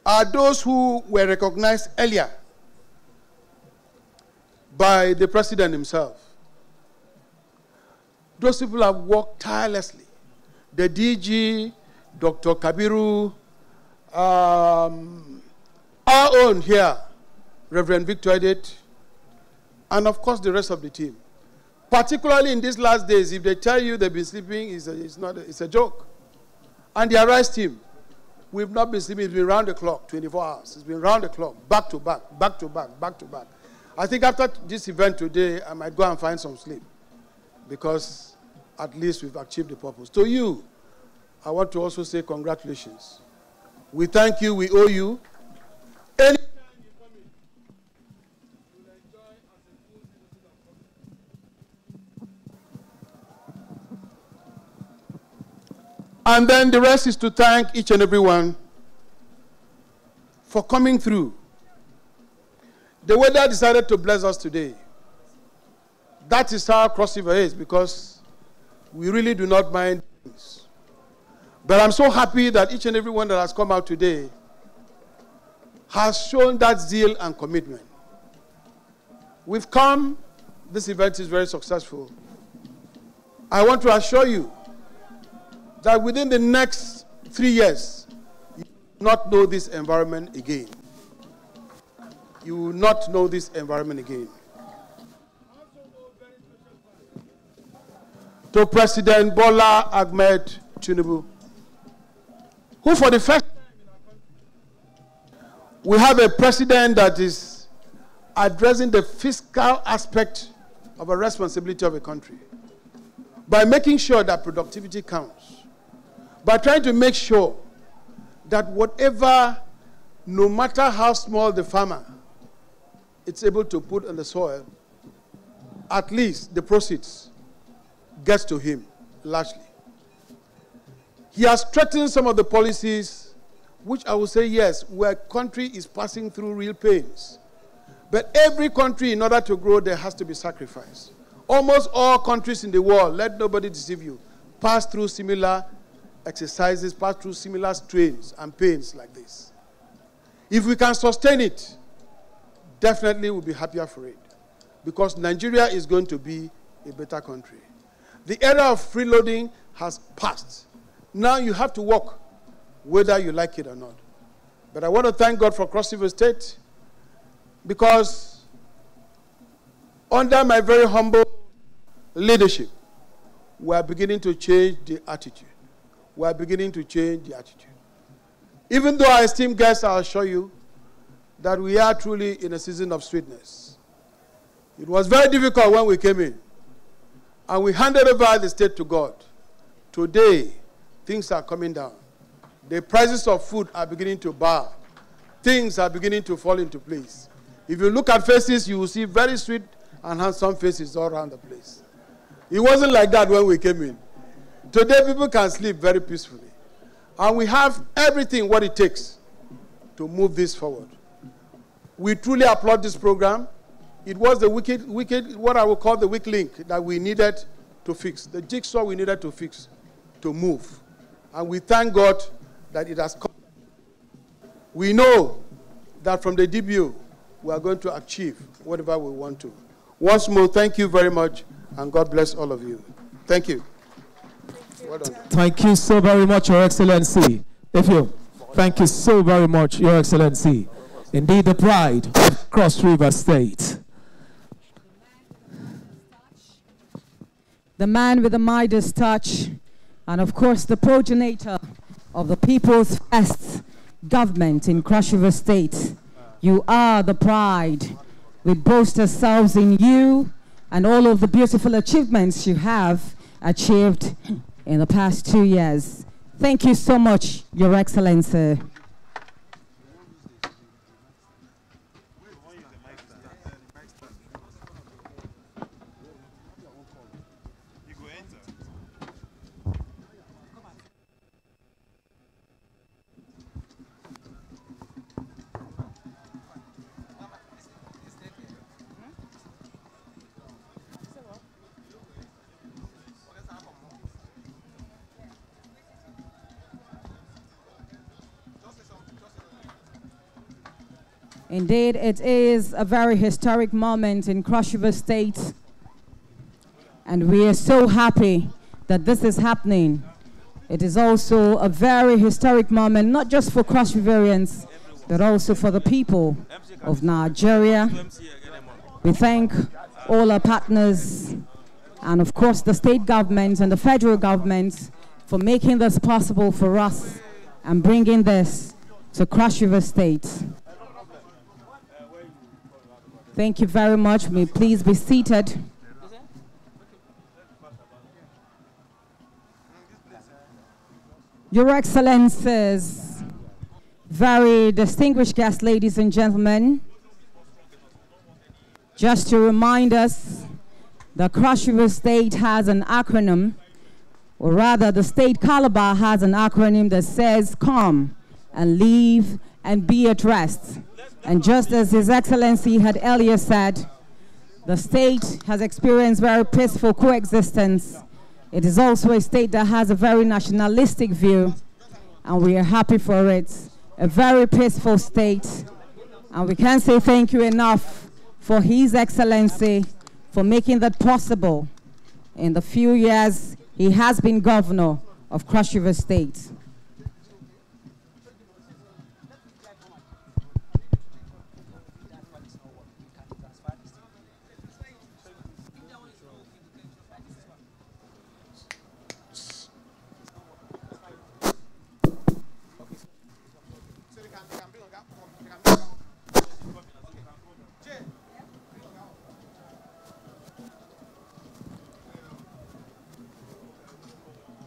are those who were recognized earlier by the president himself. Those people have worked tirelessly. The DG, Dr. Kabiru, our own here, Reverend Victor Edet, and of course the rest of the team. Particularly in these last days, if they tell you they've been sleeping, it's a joke. And the Arise team, we've not been sleeping. It's been round the clock, 24 hours. It's been round the clock, back to back, back to back, back to back. I think after this event today, I might go and find some sleep, because at least we've achieved the purpose. To you, I want to also say congratulations. We thank you, we owe you. Anytime you come in, you'll enjoy as a full citizen of Congress. And then the rest is to thank each and every one for coming through. The weather decided to bless us today. That is how Cross River is, because we really do not mind things. But I'm so happy that each and every one that has come out today has shown that zeal and commitment. We've come, this event is very successful. I want to assure you that within the next 3 years, you will not know this environment again. You will not know this environment again. To President Bola Ahmed Tinubu, who for the first time in our country, we have a president that is addressing the fiscal aspect of a responsibility of a country by making sure that productivity counts, by trying to make sure that whatever, no matter how small the farmer, it's able to put on the soil, at least the proceeds gets to him largely. He has strengthened some of the policies, which I would say, yes, where country is passing through real pains. But every country, in order to grow, there has to be sacrifice. Almost all countries in the world, let nobody deceive you, pass through similar exercises, pass through similar strains and pains like this. If we can sustain it, definitely we'll be happier for it, because Nigeria is going to be a better country. The era of freeloading has passed. Now you have to work, whether you like it or not. But I want to thank God for Cross River State, because under my very humble leadership, we are beginning to change the attitude. We are beginning to change the attitude. Even though our esteemed guests, I'll assure you that we are truly in a season of sweetness. It was very difficult when we came in, and we handed over the state to God. Today, things are coming down. The prices of food are beginning to bar. Things are beginning to fall into place. If you look at faces, you will see very sweet and handsome faces all around the place. It wasn't like that when we came in. Today, people can sleep very peacefully. And we have everything what it takes to move this forward. We truly applaud this program. It was the what I would call the weak link that we needed to fix, the jigsaw we needed to fix, to move. And we thank God that it has come. We know that from the DBO, we are going to achieve whatever we want to. Once more, thank you very much, and God bless all of you. Thank you. Well done. Thank you so very much, Your Excellency. Thank you so very much, Your Excellency. Indeed, the pride of Cross River State. The man with the Midas touch, and of course the progenitor of the People's First government in Cross River State. You are the pride. We boast ourselves in you and all of the beautiful achievements you have achieved in the past 2 years. Thank you so much, Your Excellency. Indeed, it is a very historic moment in Cross River State, and we are so happy that this is happening. It is also a very historic moment, not just for Cross Riverians, but also for the people of Nigeria. We thank all our partners, and of course the state government and the federal government for making this possible for us and bringing this to Cross River State. Thank you very much. May please be seated. Your Excellencies, very distinguished guests, ladies and gentlemen, just to remind us, the Cross River State has an acronym, or rather the State Calabar has an acronym that says come and leave and be at rest. And just as His Excellency had earlier said, the state has experienced very peaceful coexistence. It is also a state that has a very nationalistic view, and we are happy for it. A very peaceful state. And we can't say thank you enough for His Excellency for making that possible. In the few years he has been governor of Cross River State.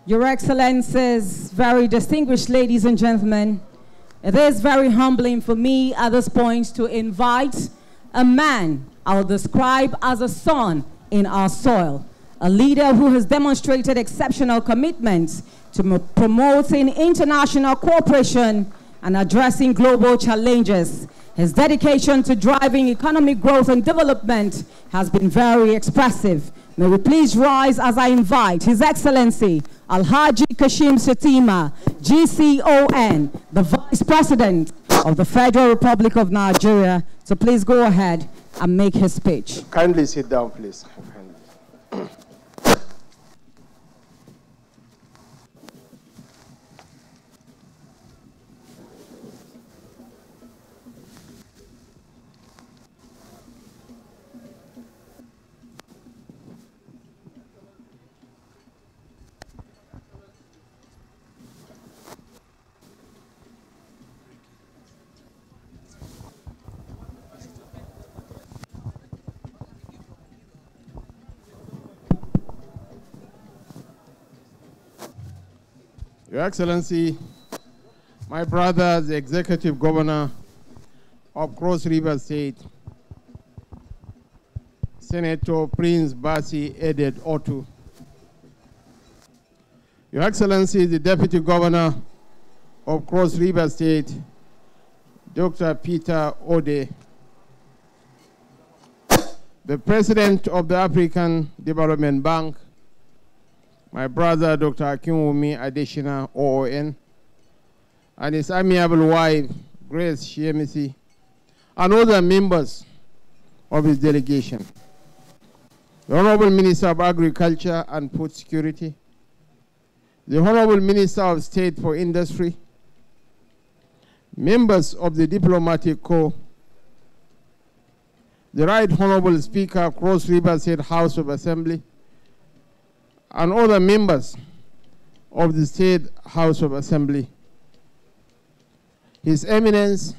Your Excellencies, very distinguished ladies and gentlemen, it is very humbling for me at this point to invite a man I will describe as a son in our soil, a leader who has demonstrated exceptional commitment to promoting international cooperation and addressing global challenges. His dedication to driving economic growth and development has been very expressive. May we please rise as I invite His Excellency Alhaji Kashim Shetima, GCON, the Vice President of the Federal Republic of Nigeria, to please go ahead and make his speech. Kindly sit down, please. Your Excellency, my brother, the Executive Governor of Cross River State, Senator Prince Basi Edet Otu, Your Excellency, the Deputy Governor of Cross River State, Dr. Peter Ode, the President of the African Development Bank, my brother, Dr. Akinwumi Adeshina, OON, and his amiable wife, Grace Shemisi, and other members of his delegation. The Honorable Minister of Agriculture and Food Security, the Honorable Minister of State for Industry, members of the Diplomatic Corps, the Right Honorable Speaker, Cross River State House of Assembly, and other members of the State House of Assembly, His Eminence,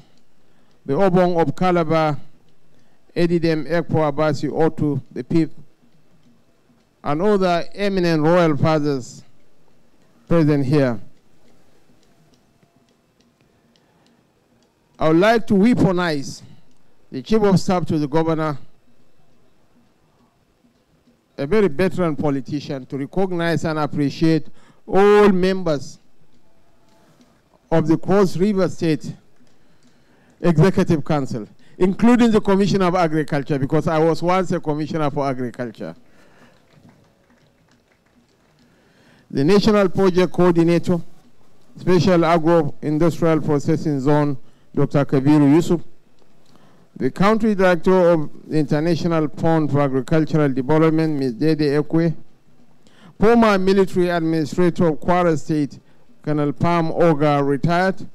the Obong of Calabar, Edidem Ekpo Abasi Otu, the Fifth, and other eminent royal fathers present here. I would like to weaponize the Chief of Staff to the Governor, a very veteran politician, to recognize and appreciate all members of the Cross River State Executive Council, including the Commissioner of Agriculture, because I was once a Commissioner for Agriculture. The National Project Coordinator, Special Agro-Industrial Processing Zone, Dr. Kabiru Yusuf, the Country Director of the International Fund for Agricultural Development, Ms. Dede Ekwe, former Military Administrator of Kwara State, Colonel Pam Oga, retired,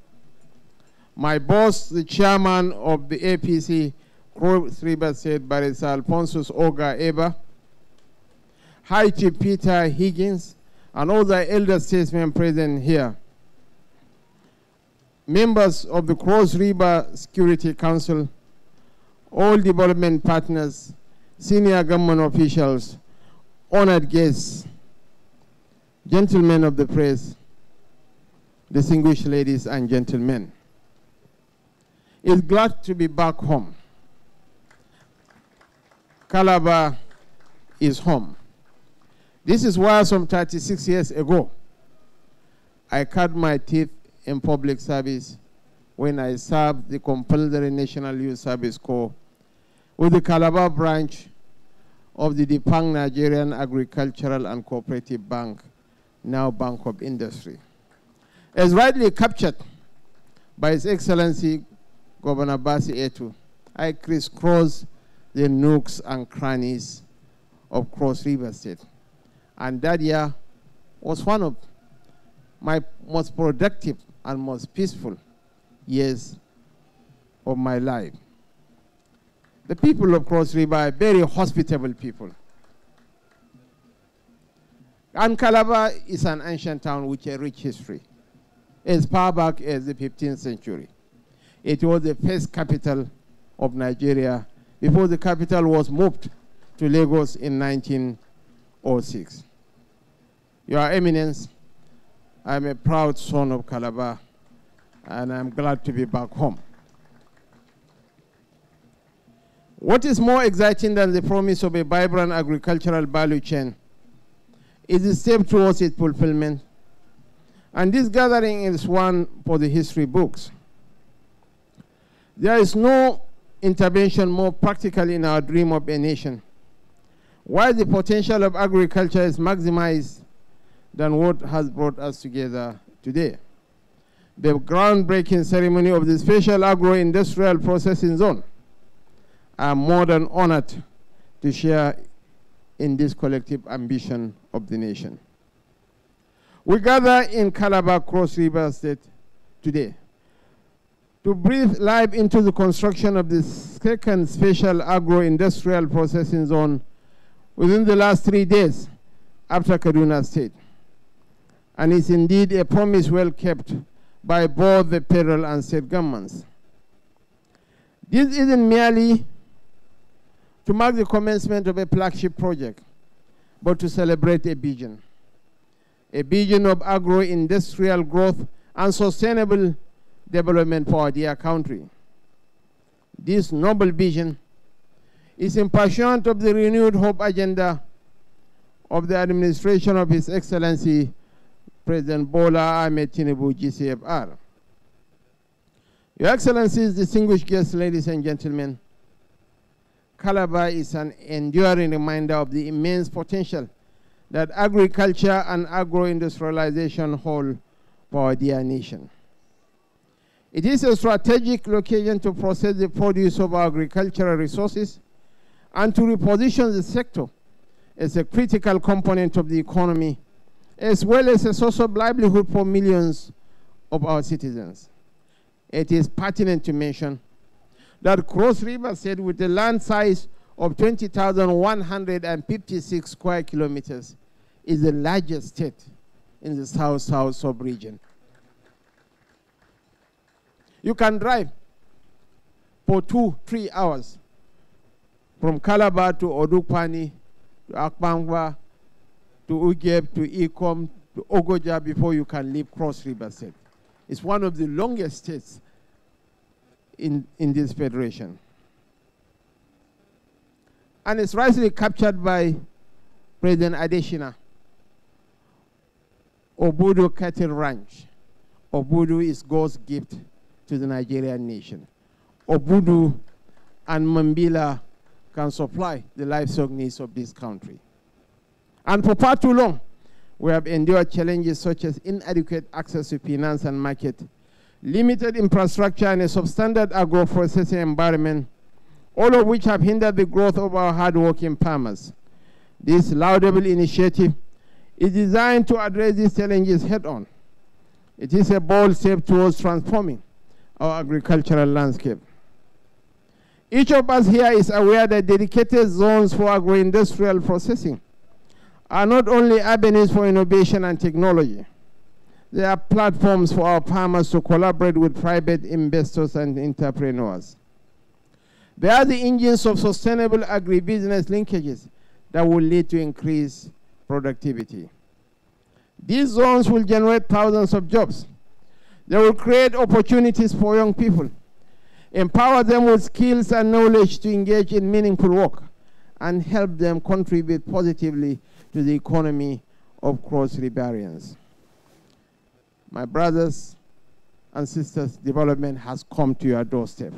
my boss, the Chairman of the APC, Cross River State, Barrister Alphonsus Oga Eba, High Chief Peter Higgins, and all the elder statesmen present here, members of the Cross River Security Council, all development partners, senior government officials, honored guests, gentlemen of the press, distinguished ladies and gentlemen. It's glad to be back home. Calabar is home. This is why some 36 years ago, I cut my teeth in public service when I served the compulsory National Youth Service Corps with the Calabar branch of the defunct Nigerian Agricultural and Cooperative Bank, now Bank of Industry. As rightly captured by His Excellency Governor Basi Etu, I crisscrossed the nooks and crannies of Cross River State. And that year was one of my most productive and most peaceful years of my life. The people of Cross River are very hospitable people. And Calabar is an ancient town with a rich history, as far back as the 15th century. It was the first capital of Nigeria before the capital was moved to Lagos in 1906. Your Eminence, I'm a proud son of Calabar, and I'm glad to be back home. What is more exciting than the promise of a vibrant agricultural value chain is the step towards its fulfillment. And this gathering is one for the history books. There is no intervention more practical in our dream of a nation, while the potential of agriculture is maximized, than what has brought us together today. The groundbreaking ceremony of the Special Agro-Industrial Processing Zone. I'm more than honored to share in this collective ambition of the nation. We gather in Calabar, Cross River State today to breathe life into the construction of the second Special Agro-Industrial Processing Zone within the last 3 days after Kaduna State. And it's indeed a promise well kept by both the federal and state governments. This isn't merely to mark the commencement of a flagship project, but to celebrate a vision of agro-industrial growth and sustainable development for our dear country. This noble vision is in pursuit of the renewed hope agenda of the administration of His Excellency President Bola Ahmed Tinubu, GCFR. Your Excellencies, distinguished guests, ladies and gentlemen, Calabar is an enduring reminder of the immense potential that agriculture and agro-industrialization hold for our dear nation. It is a strategic location to process the produce of our agricultural resources and to reposition the sector as a critical component of the economy, as well as a source of livelihood for millions of our citizens. It is pertinent to mention that Cross River State, with a land size of 20,156 square kilometers, is the largest state in the South-South sub-region. You can drive for 2-3 hours from Calabar to Odukpani, to Akbangwa, to Ugeb, to Ikom, to Ogoja before you can leave Cross River State. It's one of the longest states in this federation. And it's rightly captured by President Adeshina. Obudu Cattle Ranch. Obudu is God's gift to the Nigerian nation. Obudu and Mambila can supply the livestock needs of this country. And for far too long, we have endured challenges such as inadequate access to finance and market, limited infrastructure, and a substandard agro-processing environment, all of which have hindered the growth of our hard-working farmers. This laudable initiative is designed to address these challenges head-on. It is a bold step towards transforming our agricultural landscape. Each of us here is aware that dedicated zones for agro-industrial processing are not only avenues for innovation and technology. They are platforms for our farmers to collaborate with private investors and entrepreneurs. They are the engines of sustainable agribusiness linkages that will lead to increased productivity. These zones will generate thousands of jobs. They will create opportunities for young people, empower them with skills and knowledge to engage in meaningful work, and help them contribute positively to the economy of Cross Riverians. My brothers and sisters, development has come to your doorstep.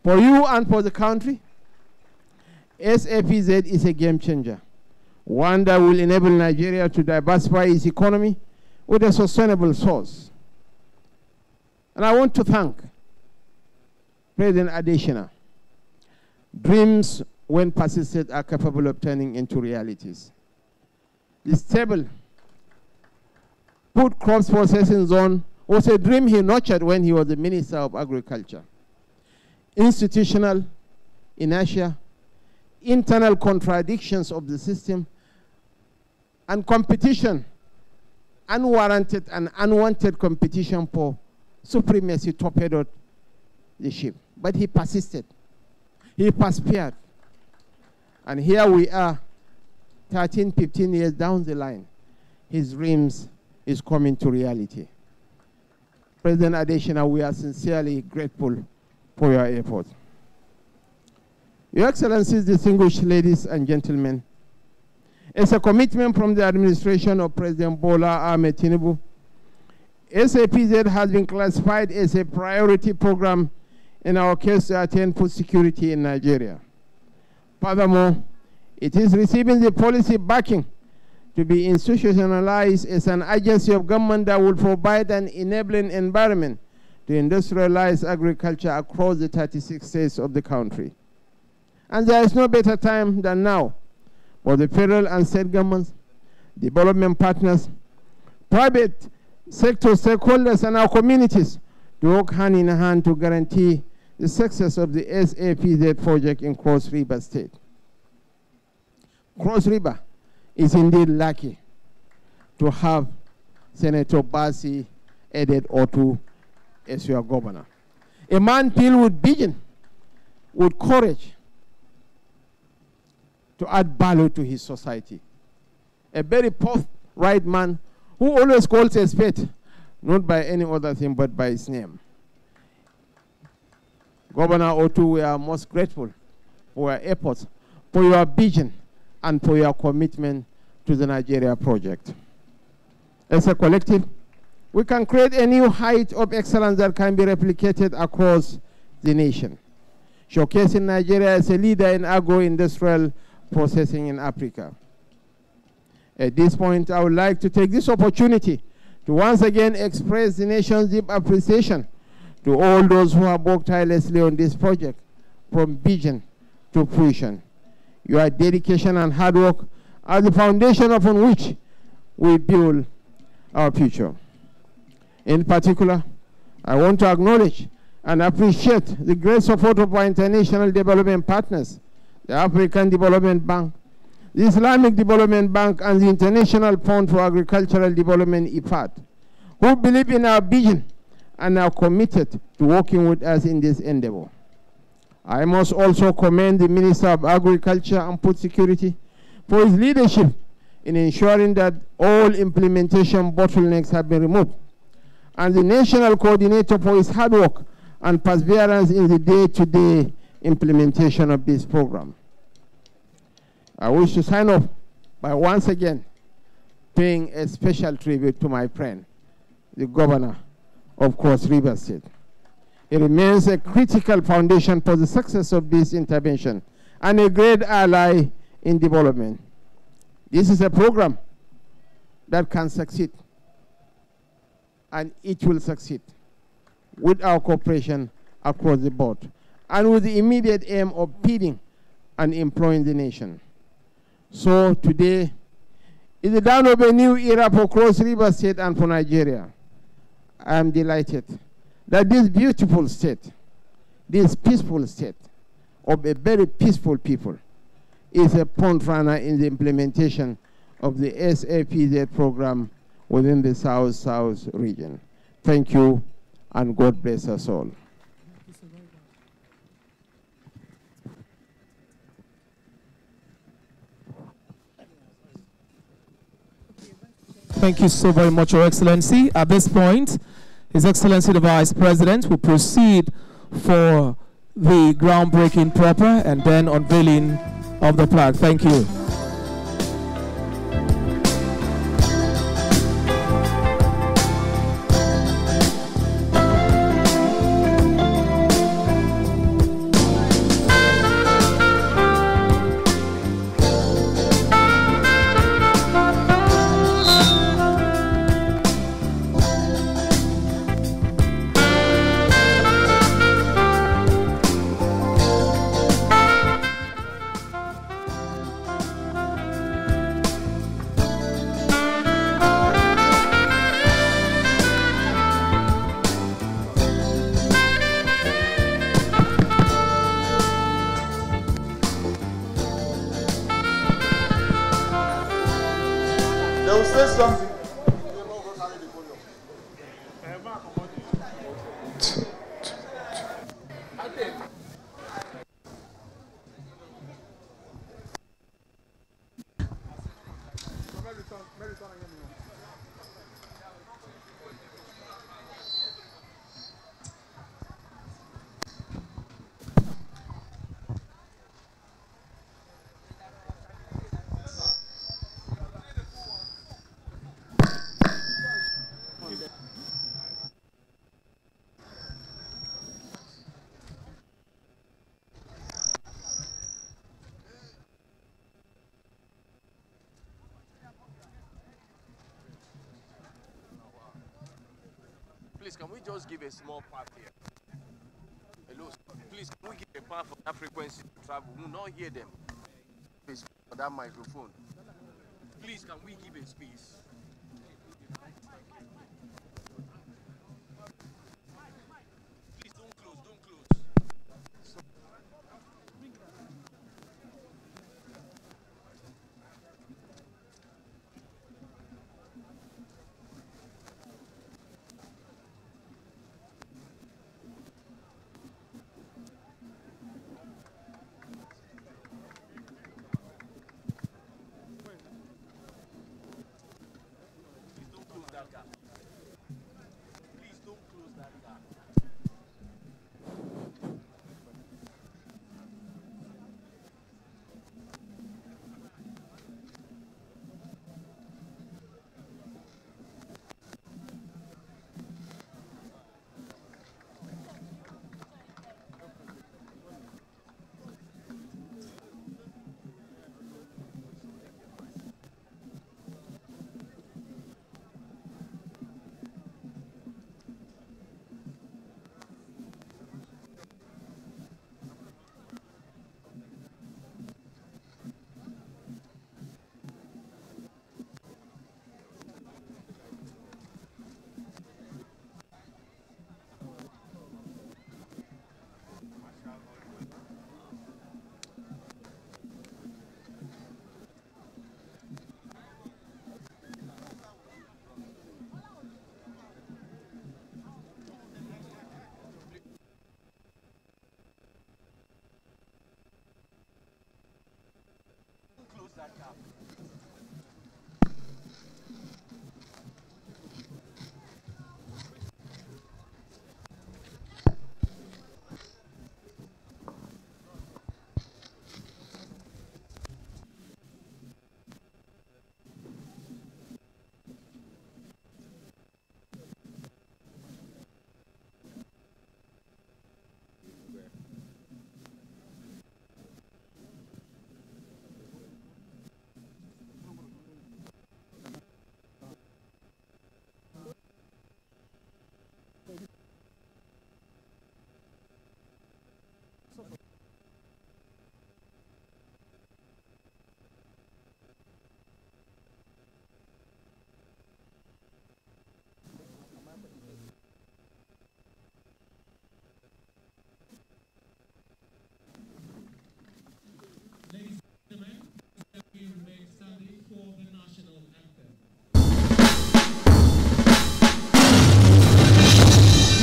For you and for the country, SAPZ is a game changer, one that will enable Nigeria to diversify its economy with a sustainable source. And I want to thank President Adeshina. Dreams, when persisted, are capable of turning into realities. The stable food crops processing zone was a dream he nurtured when he was the Minister of Agriculture. Institutional inertia, internal contradictions of the system, and competition, unwarranted and unwanted competition for supremacy torpedoed the ship. But he persisted. He persevered. And here we are, 13, 15 years down the line. His dreams is coming to reality. President Adeshina, we are sincerely grateful for your effort. Your Excellencies, distinguished ladies and gentlemen, as a commitment from the administration of President Bola Ahmed Tinubu, SAPZ has been classified as a priority program in our case to attain food security in Nigeria. Furthermore, it is receiving the policy backing to be institutionalized as an agency of government that will provide an enabling environment to industrialize agriculture across the 36 states of the country. And there is no better time than now for the federal and state governments, development partners, private sector stakeholders, and our communities to work hand in hand to guarantee the success of the SAPZ project in Cross River State. Cross River is indeed lucky to have Senator Basi Edet Otu as your governor. A man filled with vision, with courage to add value to his society. A very forthright man who always calls a spade, not by any other thing but by his name. Governor Otu, we are most grateful for your efforts, for your vision, and for your commitment to the Nigeria project. As a collective, we can create a new height of excellence that can be replicated across the nation, showcasing Nigeria as a leader in agro-industrial processing in Africa. At this point, I would like to take this opportunity to once again express the nation's deep appreciation to all those who have worked tirelessly on this project, from vision to fruition. Your dedication and hard work are the foundation upon which we build our future. In particular, I want to acknowledge and appreciate the great support of our international development partners, the African Development Bank, the Islamic Development Bank, and the International Fund for Agricultural Development, IFAD, who believe in our vision and are committed to working with us in this endeavor. I must also commend the Minister of Agriculture and Food Security for his leadership in ensuring that all implementation bottlenecks have been removed, and the National Coordinator for his hard work and perseverance in the day-to-day implementation of this program. I wish to sign off by once again paying a special tribute to my friend, the Governor of Cross River State. It remains a critical foundation for the success of this intervention and a great ally in development. This is a program that can succeed, and it will succeed with our cooperation across the board and with the immediate aim of feeding and employing the nation. So today is the dawn of a new era for Cross River State and for Nigeria. I am delighted that this beautiful state, this peaceful state of a very peaceful people, is a front runner in the implementation of the SAPZ program within the South-South region. Thank you, and God bless us all. Thank you so very much, Your Excellency. At this point, His Excellency the Vice President will proceed for the groundbreaking proper and then unveiling of the plaque. Thank you. They will say something. Please, can we just give a small part here? Hello, please, can we give a part for that frequency to travel? We will not hear them. Please, for that microphone. Please, can we give a space? Please, don't close, don't close.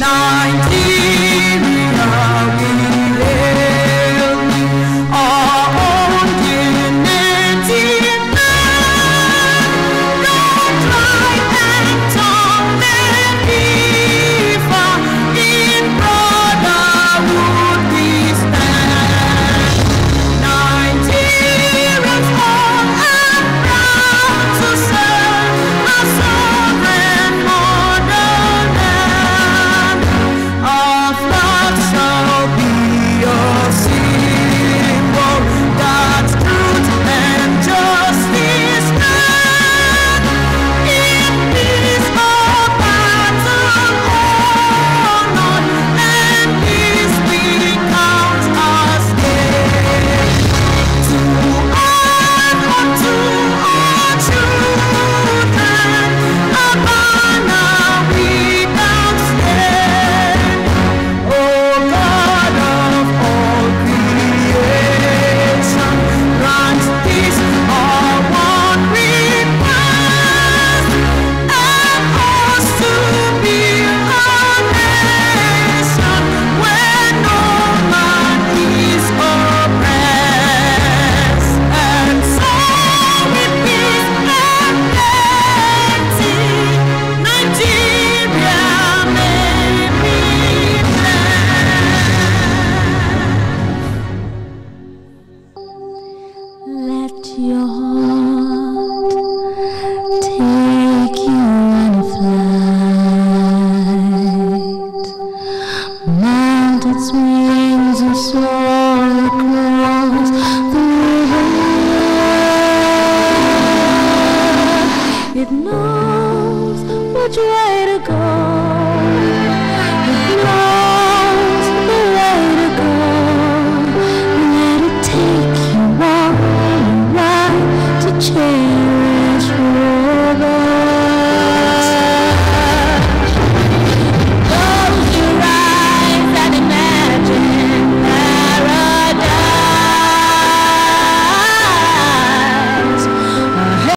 night.